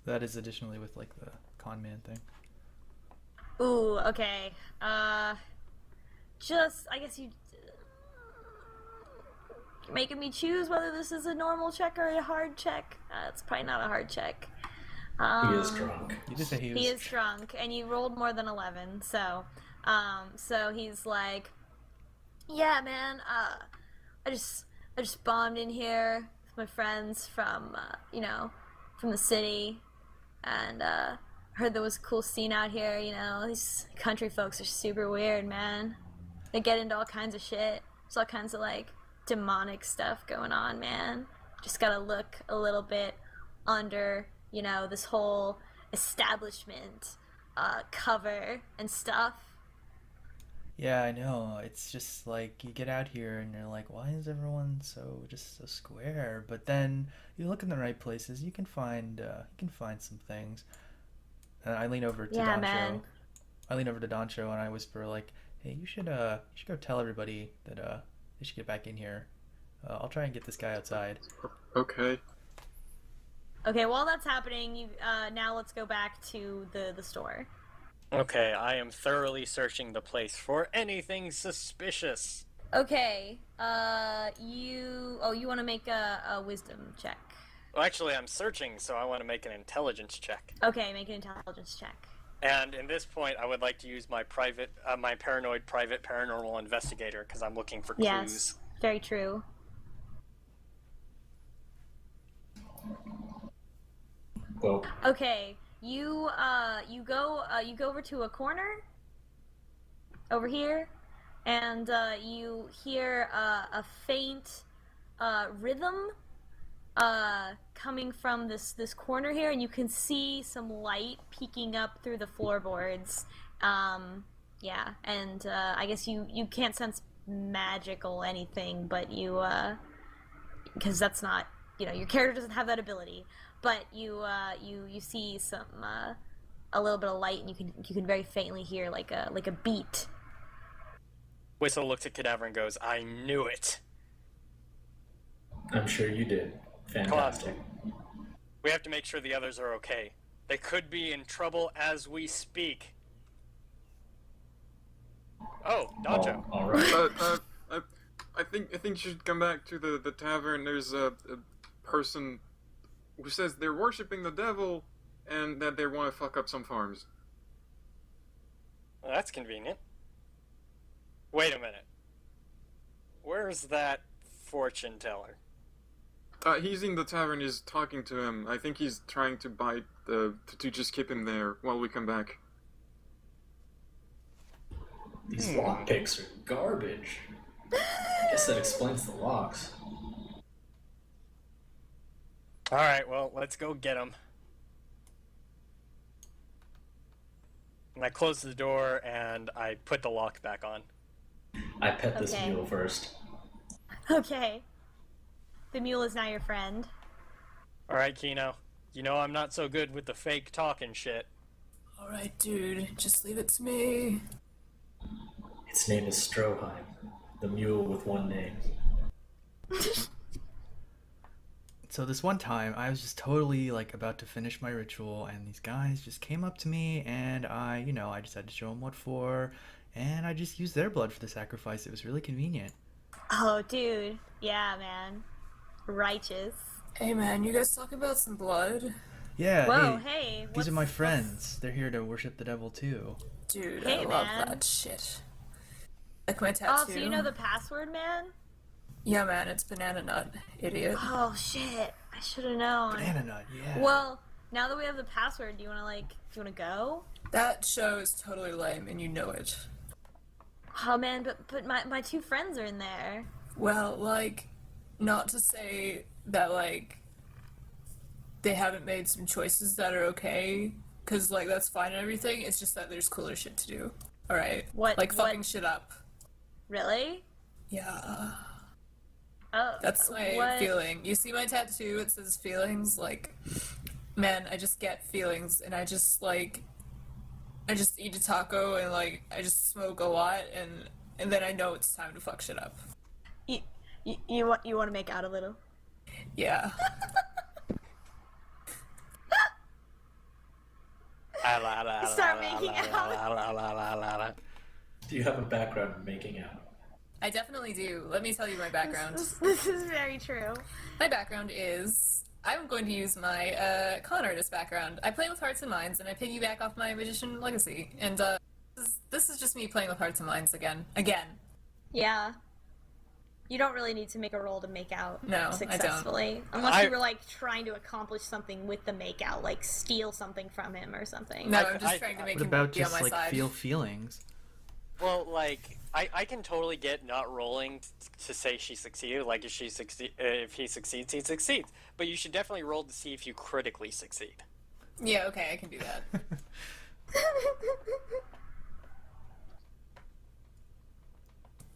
That is additionally with like the con man thing. Ooh, okay. I guess you're making me choose whether this is a normal check or a hard check. It's probably not a hard check. He is drunk. You just say He is drunk, and you rolled more than 11, so he's like, yeah, man, I just bombed in here with my friends from, from the city, and, heard there was a cool scene out here, these country folks are super weird, man. They get into all kinds of shit. There's all kinds of, like, demonic stuff going on, man. Just gotta look a little bit under, this whole establishment, cover and stuff. Yeah, I know. It's just like you get out here and you're like, why is everyone so square? But then you look in the right places, you can find some things. And I lean over to Yeah, Doncho. man. I lean over to Doncho and I whisper like, "Hey, you should go tell everybody that they should get back in here. I'll try and get this guy outside." Okay. Okay, while that's happening, now let's go back to the store. Okay, I am thoroughly searching the place for anything suspicious. Okay, you want to make a wisdom check. Well, actually, I'm searching, so I want to make an intelligence check. Okay, make an intelligence check. And in this point, I would like to use my my paranoid private paranormal investigator because I'm looking for clues. Yes, very true. Well, Okay, you go over to a corner over here, and you hear a faint rhythm coming from this corner here, and you can see some light peeking up through the floorboards. Yeah, and I guess you can't sense magical anything, but you because that's not, your character doesn't have that ability. But you see some a little bit of light, and you can very faintly hear like a beat. Whistle looks at Cadaver and goes, "I knew it." I'm sure you did. Fantastic. We have to make sure the others are okay. They could be in trouble as we speak. Oh, Doncho. All right. I think you should come back to the tavern. There's a person who says they're worshiping the devil and that they want to fuck up some farms. Well, that's convenient. Wait a minute. Where's that fortune teller? He's in the tavern. He's talking to him. I think he's trying to bite to just keep him there while we come back. These lockpicks are garbage. I guess that explains the locks. Alright, well, let's go get him. And I close the door and I put the lock back on. I pet this Okay. mule first. Okay. The mule is now your friend. Alright, Keno. You know I'm not so good with the fake talking shit. Alright, dude, just leave it to me. Its name is Stroheim, the mule with one name. So this one time, I was just totally like about to finish my ritual, and these guys just came up to me, and I just had to show them what for, and I just used their blood for the sacrifice. It was really convenient. Oh, dude. Yeah, man. Righteous. Hey man, you guys talk about some blood? Yeah. Whoa, hey, hey. these are my friends. They're here to worship the devil too. Dude, Hey, I love man. that shit. Like my tattoo. Oh, so you know the password, man? Yeah, man, it's banana nut, idiot. Oh, shit. I should have known. Banana nut, yeah. Well, now that we have the password, do you want to go? That show is totally lame, and you know it. Oh, man, but my two friends are in there. Well, like, not to say that, like, they haven't made some choices that are okay, because, like, that's fine and everything, it's just that there's cooler shit to do. Alright? Like, fucking shit up. Really? Yeah. Oh, That's my feeling. You see my tattoo, it says feelings, like, man, I just get feelings, and I just eat a taco, and, like, I just smoke a lot, and then I know it's time to fuck shit up. You want to make out a little? Yeah. Start making out. Do you have a background in making out? I definitely do. Let me tell you my background. This is very true. My background is... I'm going to use my con artist background. I play with hearts and minds, and I piggyback off my magician legacy. And this is just me playing with hearts and minds again. Yeah. You don't really need to make a roll to make out successfully. I don't. Unless you were, like, trying to accomplish something with the make out, like steal something from him or something. No, I'm just trying to make What him about be on just my like side. feel feelings? Well, like, I can totally get not rolling to say she succeeded. Like, if he succeeds, he succeeds. But you should definitely roll to see if you critically succeed. Yeah, okay, I can do that.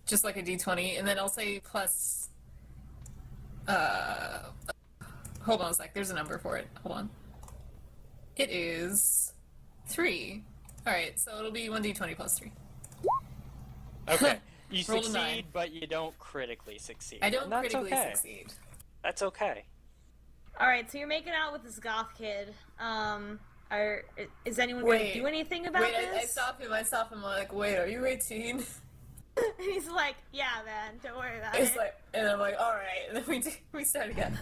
Just like a d20, and then I'll say plus... Hold on a sec, there's a number for it. Hold on. It is... 3. Alright, so it'll be 1d20 plus 3. Okay. You Roll a 9. succeed, but you don't critically succeed. I don't And that's critically okay. succeed. That's okay. Alright, so you're making out with this goth kid. Is anyone going to do anything about wait, this? I stop him, I'm like, wait, are you 18? And he's like, yeah, man, don't worry about It's it. like, and I'm like, alright, and then we start again.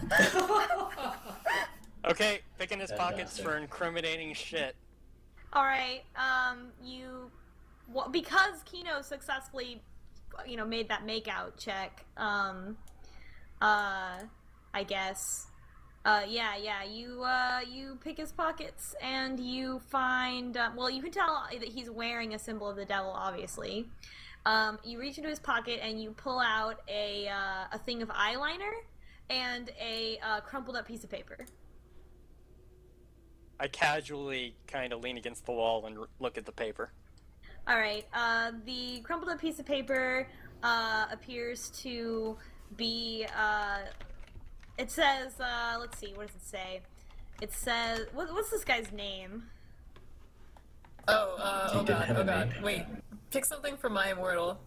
Okay, picking his pockets Fantastic. for incriminating shit. Alright, because Keno successfully, made that makeout check, I guess, you pick his pockets and you find, you can tell that he's wearing a symbol of the devil, obviously. You reach into his pocket and you pull out a thing of eyeliner and a crumpled up piece of paper. I casually kind of lean against the wall and look at the paper. Alright, the crumpled up piece of paper appears to be, it says, let's see, what does it say? It says, what's this guy's name? Oh didn't have a god, name. wait. Pick something from My Immortal.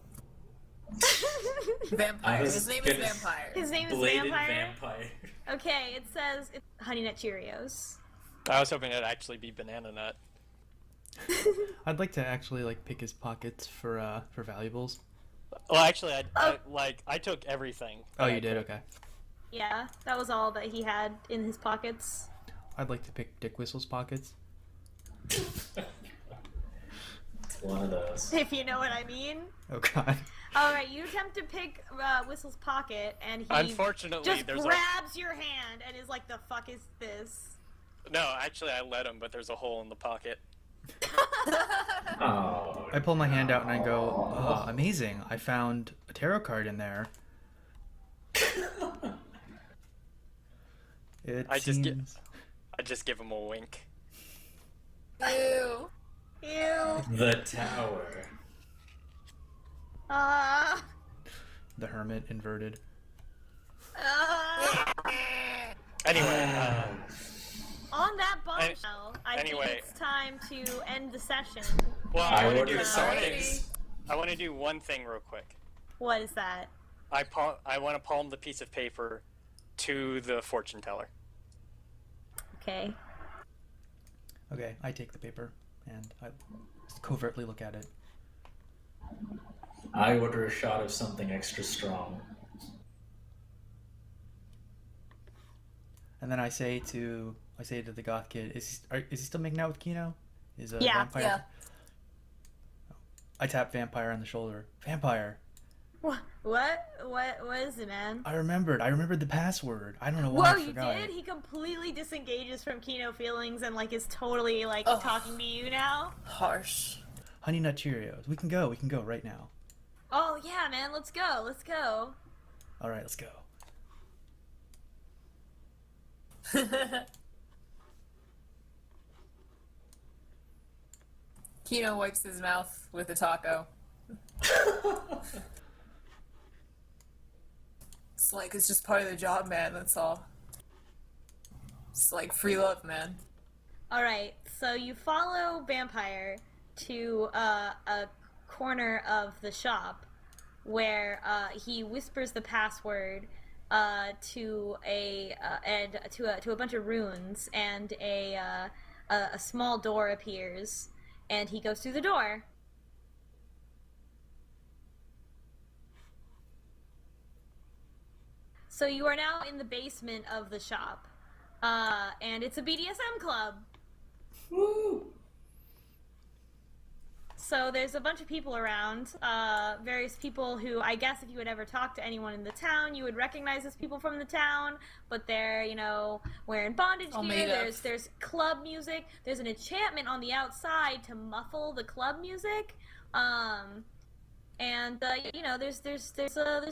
Vampire. His name is Vampire. His name is Bladed Vampire? vampire. Okay, it says it's Honey Nut Cheerios. I was hoping it'd actually be Banana Nut. I'd like to actually like pick his pockets for valuables. Well, actually, I took everything. Oh, you did? Okay. Yeah, that was all that he had in his pockets. I'd like to pick Dickwhistle's pockets. It's one of those. If you know what I mean. Oh god. Alright, you attempt to pick Whistle's pocket, and he Unfortunately, just there's grabs your hand and is like, the fuck is this? No, actually, I let him, but there's a hole in the pocket. Oh. I pull my hand out and I go, oh, amazing. I found a tarot card in there. I just give him a wink. Ew. Ew. The tower. The hermit inverted. Anyway, On that bombshell, I anyway. think it's time to end the session. well, I I want ordered to something. do one thing real quick. What is that? I want to palm the piece of paper to the fortune teller. Okay. Okay, I take the paper and I covertly look at it. I order a shot of something extra strong. And then I say to the goth kid, is he still making out with Keno? Is a Yeah, vampire? yeah. I tap Vampire on the shoulder. Vampire, What is it, man? I remembered the password. I don't know why Whoa, I you forgot did? it. He completely disengages from Keno feelings and like is totally like Ugh. talking to you now. Harsh. Honey Nut Cheerios. We can go right now. Oh yeah, man, let's go. All right, let's go. Keno wipes his mouth with a taco. It's like, it's just part of the job, man, that's all. It's like free love, man. Alright, so you follow Vampire to a corner of the shop where he whispers the password to a bunch of runes, and a small door appears, and he goes through the door. So you are now in the basement of the shop, and it's a BDSM club. Woo! So there's a bunch of people around, various people who I guess if you would ever talk to anyone in the town, you would recognize as people from the town, but they're, you know, wearing bondage All gear. made up. There's club music. There's an enchantment on the outside to muffle the club music. And you know, there's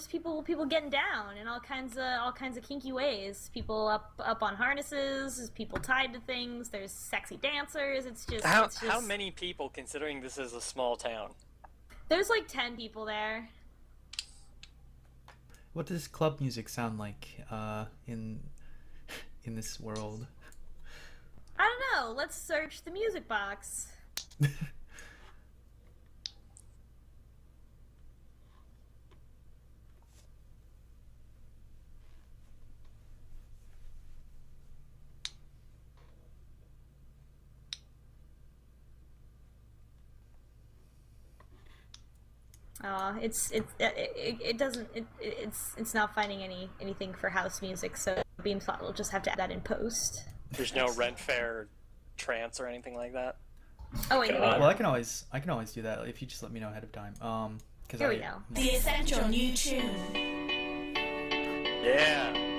people getting down in all kinds of kinky ways. People up on harnesses, there's people tied to things. There's sexy dancers. It's just How many people, considering this is a small town? There's like 10 people there. What does club music sound like in this world? I don't know. Let's search the music box. It's not finding anything for house music, so BeamsplashX will just have to add that in post. There's no rent fair trance or anything like that? Oh wait, Well, I can always do that if you just let me know ahead of time. Because here we go. The essential new tune. Yeah.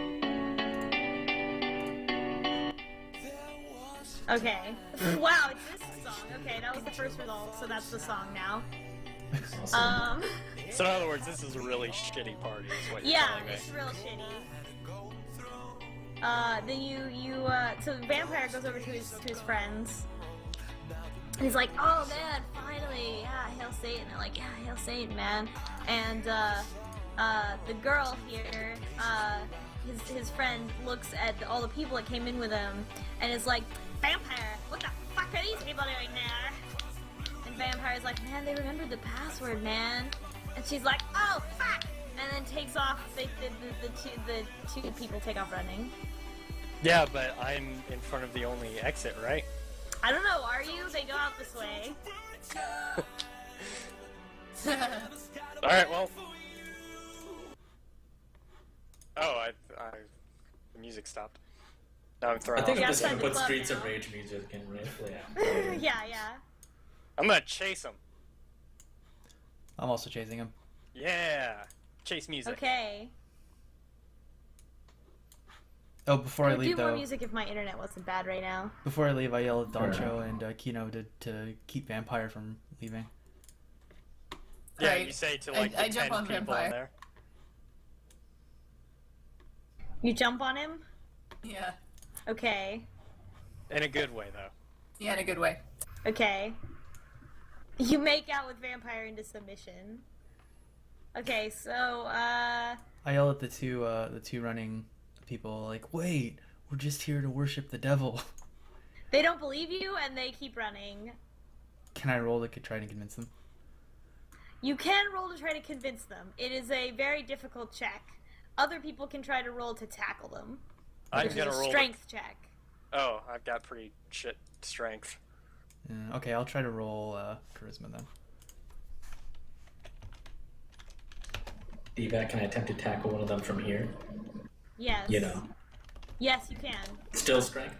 Okay. Wow, it's this song. Okay, that was the first result, so that's the song now. So in other words, this is a really shitty party, is what you're Yeah, telling me. it's real shitty. Then so the Vampire goes over to his friends, and he's like, "Oh man, finally, yeah, hail Satan!" They're like, "Yeah, hail Satan, man!" And the girl here, his friend looks at all the people that came in with him, and is like, "Vampire, what the fuck are these people doing there?" And Vampire's like, "Man, they remembered the password, man." And she's like, "Oh fuck!" And then takes off. The two people take off running. Yeah, but I'm in front of the only exit, right? I don't know. Are you? They go out this way. Alright, well. Oh, the music stopped. Now I'm I thrown think off. I'm Just just gonna outside the put club Streets of now. Rage music in right. Yeah. I'm gonna chase him. I'm also chasing him. Yeah. Chase music. Okay. Oh, before I I'd do leave more though, music if my internet wasn't bad right now. before I leave, I yell at Doncho and Keno to keep Vampire from leaving. Yeah, Right. you say to like I the jump 10 on people in Vampire. there. You jump on him? Yeah. Okay. In a good way, though. Yeah, in a good way. Okay. You make out with Vampire into submission. Okay, so, I yell at the two running people like, "Wait, we're just here to worship the devil." they don't believe you and they keep running. Can I roll to try to convince them? You can roll to try to convince them. It is a very difficult check. Other people can try to roll to tackle them. I'm Which is gonna a roll. strength check. Oh, I've got pretty shit strength. Okay, I'll try to roll charisma then. Evac, can I attempt to tackle one of them from here? Yes. You know. Yes, you can. Still strength?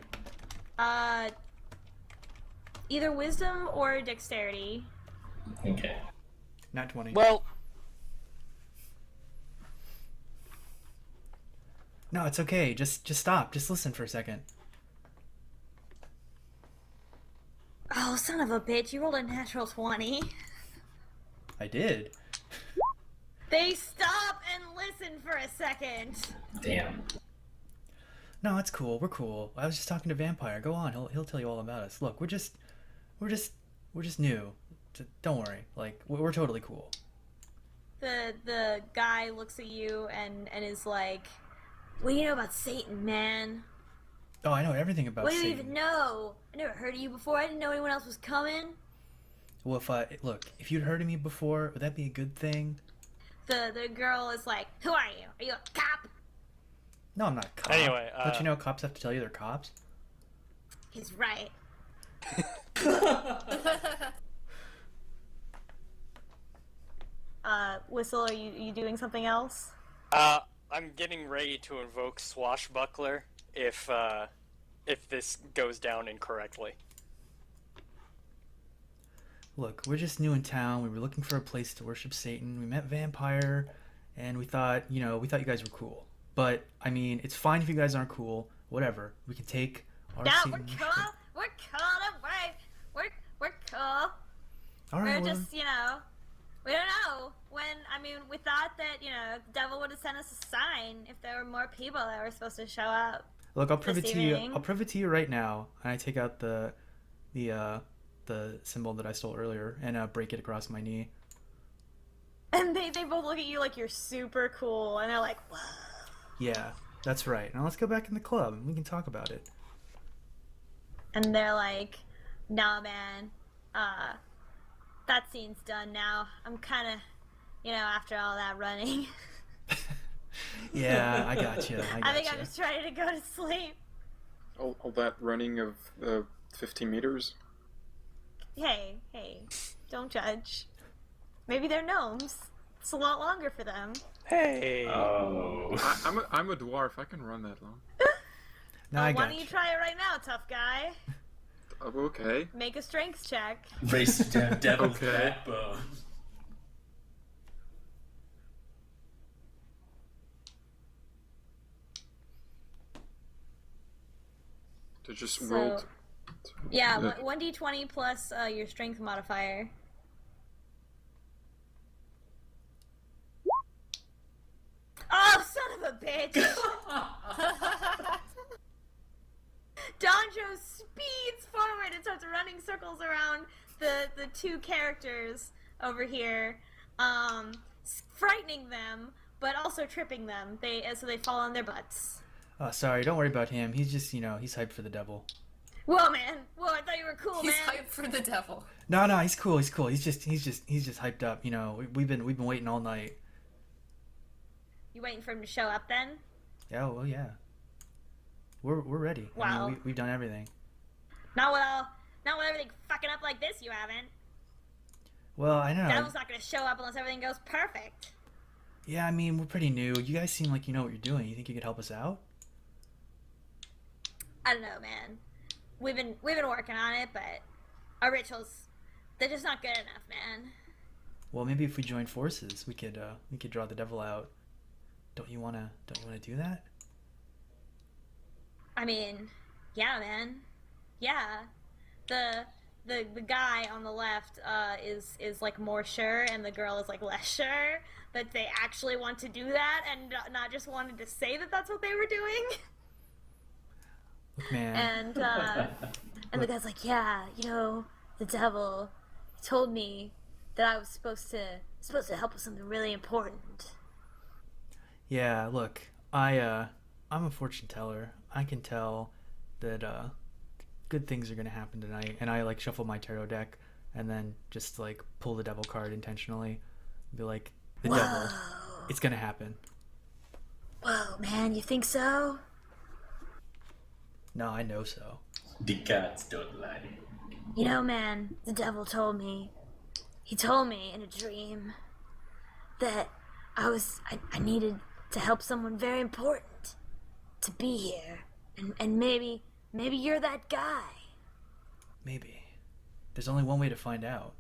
Either wisdom or dexterity. Okay. Nat 20. Well, No, it's okay. Just stop. Just listen for a second. Oh, son of a bitch, you rolled a natural 20. I did. They stop and listen for a second. Damn. No, it's cool. We're cool. I was just talking to Vampire. Go on. He'll tell you all about us. Look, we're just new. Don't worry. Like we're totally cool. The guy looks at you and is like, "What do you know about Satan, man? Oh, I know everything about What do you Satan. even know? I never heard of you before. I didn't know anyone else was coming." Well, if you'd heard of me before, would that be a good thing? The girl is like, "Who are you? Are you a cop?" No, I'm not a cop. Anyway, don't you know cops have to tell you they're cops? He's right. Whistle, are you doing something else? I'm getting ready to invoke Swashbuckler if this goes down incorrectly. Look, we're just new in town. We were looking for a place to worship Satan. We met Vampire, and we thought you guys were cool. But I mean, it's fine if you guys aren't cool. Whatever. We can take our No, Satan we're worship. cool. We're cool. Don't worry. We're cool. All right. We're well, just, we don't know. We thought that, the devil would have sent us a sign if there were more people that were supposed to show up. Look, I'll prove it this to you. evening. I'll prove it to you right now. And I take out the symbol that I stole earlier and break it across my knee. And they both look at you like you're super cool, and they're like, whoa. Yeah, that's right. Now let's go back in the club and we can talk about it. And they're like, nah, man, that scene's done now. I'm kind of, after all that running. Yeah, I got you. I think I'm just ready to go to sleep. All that running of 50 meters? Hey, don't judge. Maybe they're gnomes. It's a lot longer for them. Hey. Oh. I'm a dwarf. I can run that long. No, I Why got don't you you. try it right now, tough guy? Okay. Make a strength check. Race down devil's Okay. backbone. To just So- roll. Yeah, 1d20 plus your strength modifier. Oh, son of a bitch! Doncho speeds forward and starts running circles around the two characters over here, frightening them, but also tripping them. So they fall on their butts. Oh, sorry. Don't worry about him. He's just, he's hyped for the devil. Whoa, man! Whoa, I thought you were cool, He's man. hyped for the devil. No, he's cool. He's cool. He's just hyped up. We've been waiting all night. You waiting for him to show up then? Yeah, well, yeah. We're ready. I Wow. mean, we've done everything. Not with everything fucking up like this. You haven't. Well, I know. Devil's not gonna show up unless everything goes perfect. Yeah, I mean, we're pretty new. You guys seem like you know what you're doing. You think you could help us out? I don't know, man. We've been working on it, but our rituals, they're just not good enough, man. Well, maybe if we join forces, we could draw the devil out. Don't you wanna do that? I mean, yeah, man. Yeah. The guy on the left is like more sure, and the girl is like less sure that they actually want to do that, and not just wanted to say that that's what they were doing. Look, man. And the guy's like, yeah, the devil told me that I was supposed to help with something really important. Yeah, look, I'm a fortune teller. I can tell that good things are gonna happen tonight, and I shuffle my tarot deck and then just pull the devil card intentionally. Be like, the devil, it's gonna happen. Whoa, man, you think so? No, I know so. The gods don't lie. Man, the devil told me. He told me in a dream that I needed to help someone very important to be here. And maybe you're that guy. Maybe. There's only one way to find out.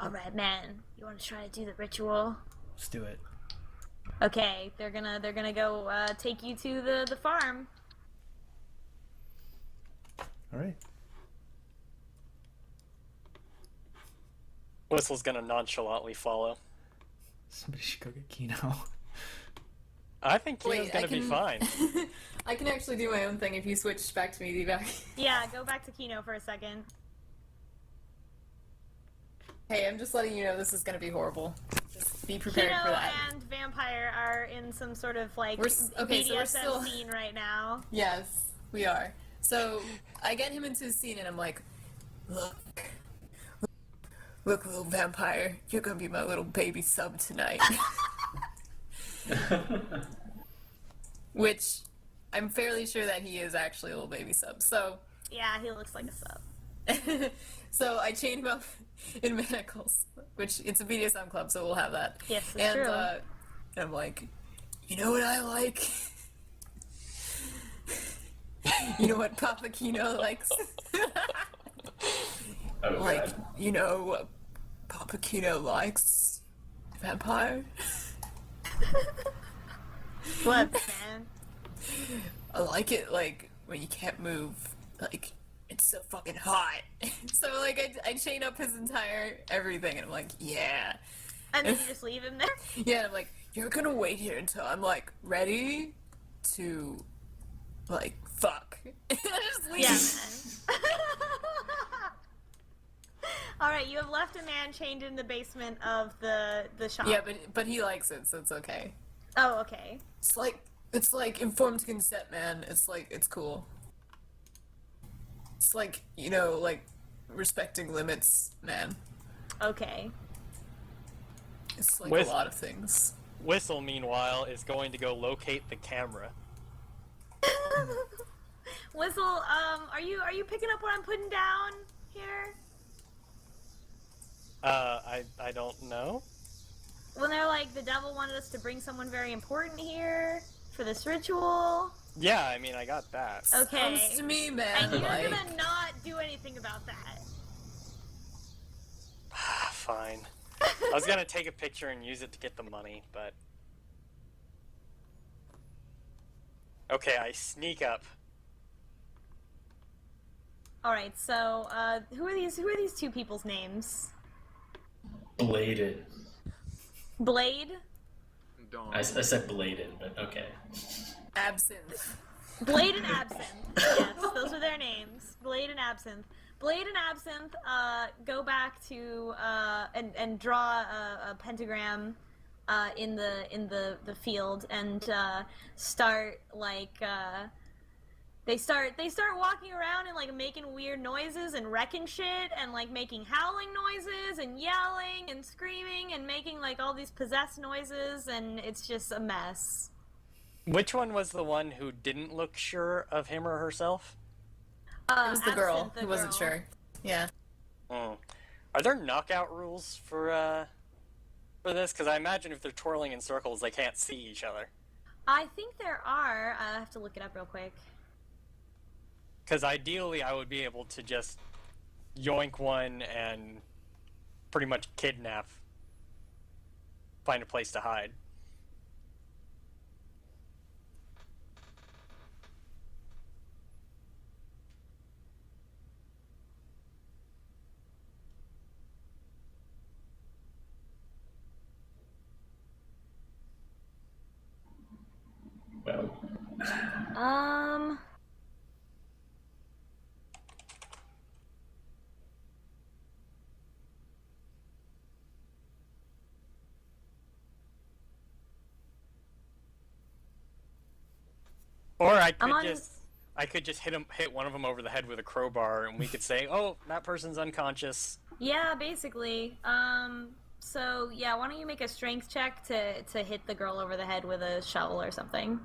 Alright, man. You want to try to do the ritual? Let's do it. Okay, they're gonna go take you to the farm. All right. Whistle's gonna nonchalantly follow. Somebody should go get Keno. I think Keno's gonna be fine. I can actually do my own thing if you switch back to me, back. Yeah, go back to Keno for a second. Hey, I'm just letting you know this is gonna be horrible. Just be prepared Keno for that. and Vampire are in some sort of like Okay, so we're BDSM still... scene right now. Yes, we are. So I get him into the scene and I'm like, look, little vampire, you're gonna be my little baby sub tonight. Which I'm fairly sure that he is actually a little baby sub. So Yeah, he looks like a sub. so I chain him up in manacles, which it's a BDSM club, so we'll have that. Yes, it's and true. I'm like, you know what I like? You know what Papa Keno likes? Oh, Like, God. you know what Papa Keno likes? Vampire? What, man? I like it, like, when you can't move. Like, it's so fucking hot. So, like, I chain up his entire everything, and I'm like, yeah. And then you just leave him there? Yeah, I'm like, you're gonna wait here until I'm, like, ready to, like, fuck. And I just leave. Yeah, man. Alright, you have left a man chained in the basement of the shop. Yeah, but he likes it, so it's okay. Oh, okay. It's like informed consent, man. It's like, it's cool. It's like, you know, like, respecting limits, man. Okay. It's like With- a lot of things. Whistle, meanwhile, is going to go locate the camera. Whistle, are you picking up what I'm putting down here? I don't know. When they're like, the devil wanted us to bring someone very important here for this ritual. Yeah, I mean, I got that. Okay. Sounds to me, man, And you're like... gonna not do anything about that. Fine. I was gonna take a picture and use it to get the money, but... Okay, I sneak up. Alright, so, who are these two people's names? Bladed. Blade? Dawn. I said bladed, but okay. Absinthe. Blade and Absinthe. Yes, those are their names. Blade and Absinthe. Blade and Absinthe go back to and draw a pentagram in the field and start like they start walking around and like making weird noises and wrecking shit and like making howling noises and yelling and screaming and making like all these possessed noises, and it's just a mess. Which one was the one who didn't look sure of him or herself? It was the girl Absinthe, the who wasn't girl. sure. Yeah. Hmm. Are there knockout rules for this? Because I imagine if they're twirling in circles, they can't see each other. I think there are. I have to look it up real quick. Because ideally, I would be able to just yoink one and pretty much kidnap, find a place to hide. Well, Or I I'm on- could just hit one of them over the head with a crowbar, and we could say, "Oh, that person's unconscious." Yeah, basically. So yeah, why don't you make a strength check to hit the girl over the head with a shovel or something?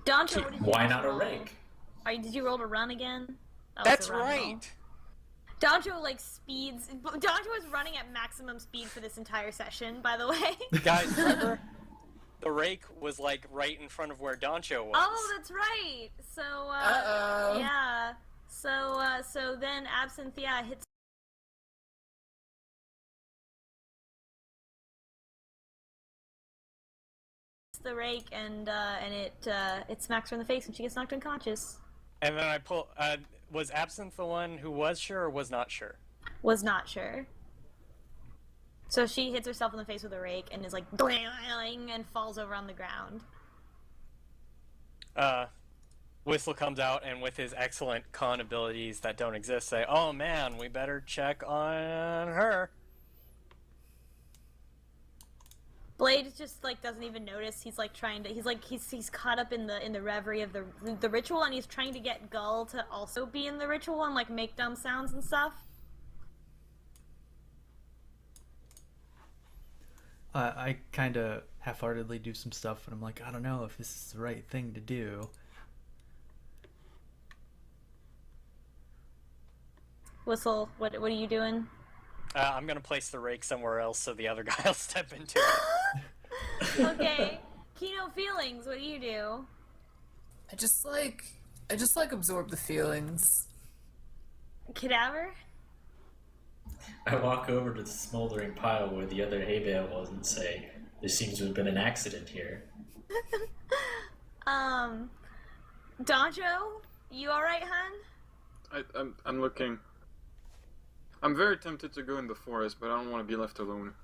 Doncho, what did you why just not a roll? rake? Did you roll to run again? That was That's a run roll. right. Doncho like speeds. Doncho was running at maximum speed for this entire session, by the way. Guys, remember? The rake was like right in front of where Doncho was. Oh, that's right. So Uh-oh. yeah. So then Absinthe, yeah, hits the rake and it smacks her in the face and she gets knocked unconscious. And then I pull. Was Absinthe the one who was sure or was not sure? Was not sure. So she hits herself in the face with a rake and is like, "Bling," and falls over on the ground. Whistle comes out and with his excellent con abilities that don't exist say, "Oh man, we better check on her." Blade just like doesn't even notice. He's like trying to. He's caught up in the reverie of the ritual, and he's trying to get Gull to also be in the ritual and like make dumb sounds and stuff. I kind of half-heartedly do some stuff, and I'm like, I don't know if this is the right thing to do. Whistle, what are you doing? I'm gonna place the rake somewhere else so the other guy will step into it. Okay. Keno, feelings, what do you do? I just like absorb the feelings. Cadaver? I walk over to the smoldering pile where the other hay bale was and say, "There seems to have been an accident here." Doncho? You alright, hun? I'm looking. I'm very tempted to go in the forest, but I don't want to be left alone.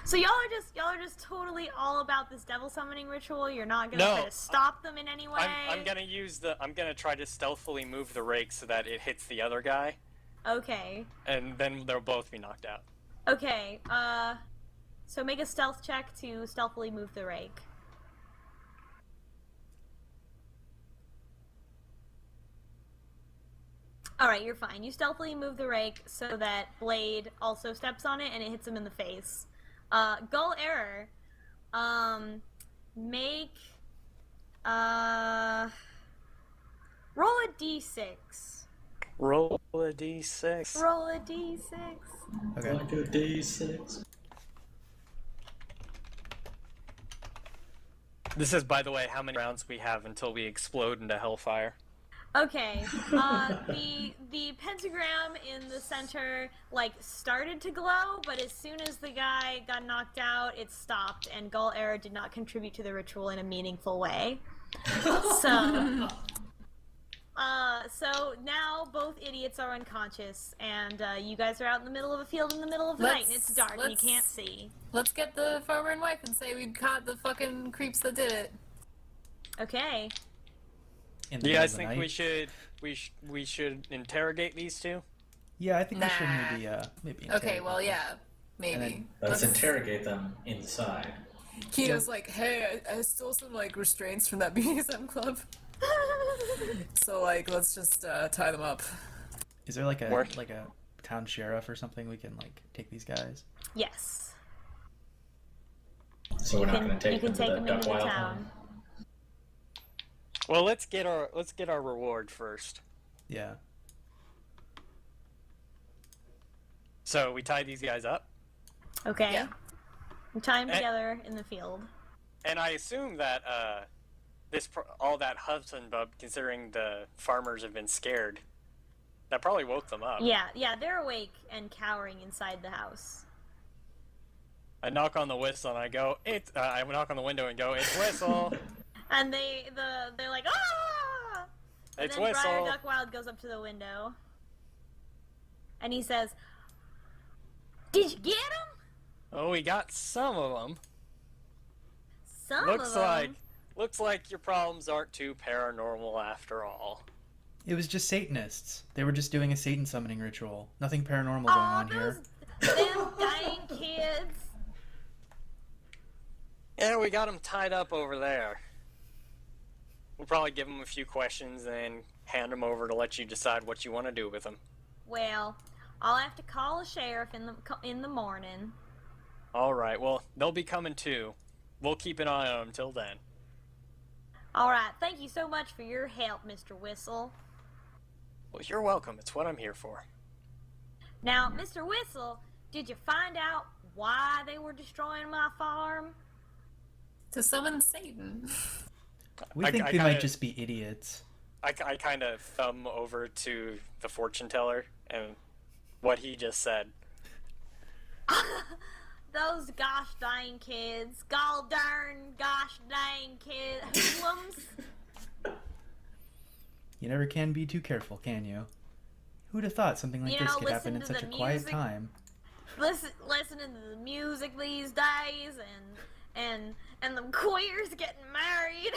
So y'all are just totally all about this devil summoning ritual. You're not gonna No, try to stop them in any way. I'm gonna try to stealthily move the rake so that it hits the other guy, Okay. and then they'll both be knocked out. Okay. So make a stealth check to stealthily move the rake. Alright, you're fine. You stealthily move the rake so that Blade also steps on it and it hits him in the face. Gull Error, make, roll a d6. Roll a d6. Roll a d6. Okay. Like a D6. This is, by the way, how many rounds we have until we explode into hellfire. Okay, the pentagram in the center, like, started to glow, but as soon as the guy got knocked out, it stopped, and Gull Error did not contribute to the ritual in a meaningful way. So now both idiots are unconscious, and you guys are out in the middle of a field in the middle of the night, and it's dark, and you can't see. Let's get the farmer and wife and say we caught the fucking creeps that did it. Okay. In the Do you middle guys of the think night. we should interrogate these two? Yeah, I think we should Nah. maybe. Okay, well, yeah, maybe. And then- Let's interrogate them inside. Keno's like, hey, I stole some like restraints from that BDSM club. So like, let's just tie them up. Is there like a Work. like a town sheriff or something we can like take these guys? Yes. So we're not going to You take can them take to them the into the Wild town. Hunt. Well, let's get our reward first. Yeah. So we tie these guys up, Okay. Yeah. We tie them Eh. together in the field. and I assume that all that hubbub, considering the farmers have been scared, that probably woke them up. Yeah, they're awake and cowering inside the house. I knock on the whistle and I go, I knock on the window and go, "It's Whistle." And they're like, ah! And It's then Whistle. Briar Duckwild goes up to the window. And he says, "Did you get him?" Oh, we got some of them. Some Looks of them. like your problems aren't too paranormal after all. It was just Satanists. They were just doing a Satan summoning ritual. Nothing paranormal going on here. Them dying kids. Yeah, we got them tied up over there. We'll probably give them a few questions and hand them over to let you decide what you want to do with them. Well, I'll have to call a sheriff in the morning. All right, well, they'll be coming too. We'll keep an eye on them till then. All right, thank you so much for your help, Mr. Whistle. Well, you're welcome. It's what I'm here for. Now, Mr. Whistle, did you find out why they were destroying my farm? To summon Satan. We I think they kinda- might just be idiots. I kind of thumb over to the fortune teller and what he just said. Those gosh dang kids. Gall darn gosh dang kid hoodlums. You never can be too careful, can you? Who'd have thought something like You this know, could happen listen in to such the a quiet music. time? Listening to the music these days, and the queers getting married.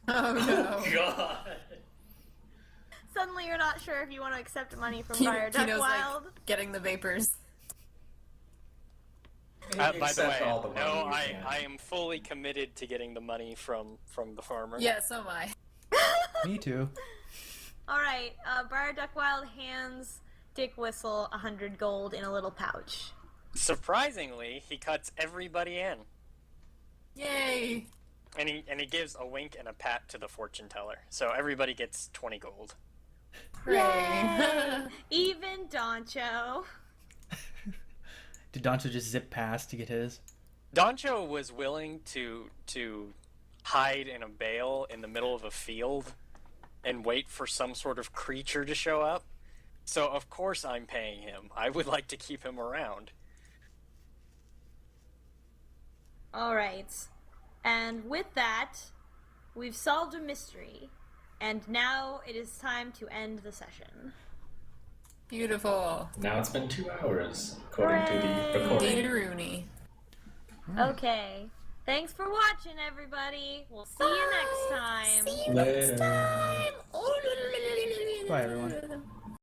Oh no. God. Suddenly, you're not sure if you want to accept money from Keno- Fire Keno's, Duckwild. like, getting the vapors. By the Accept way, all the money no, you can. I am fully committed to getting the money from the farmer. Yeah, so am I. Me too. Alright, Briar Duckwild hands Dickwhistle 100 gold in a little pouch. Surprisingly, he cuts everybody in, Yay! and he gives a wink and a pat to the fortune teller. So everybody gets 20 gold. Hooray! Even Doncho. Did Doncho just zip past to get his? Doncho was willing to hide in a bale in the middle of a field and wait for some sort of creature to show up. So of course I'm paying him. I would like to keep him around. Alright. And with that, we've solved a mystery. And now it is time to end the session. Beautiful. Now it's been 2 hours, according to the Hooray! recording. Data Rooney. Okay. Thanks for watching, everybody. We'll see you next time. Later. Bye, everyone.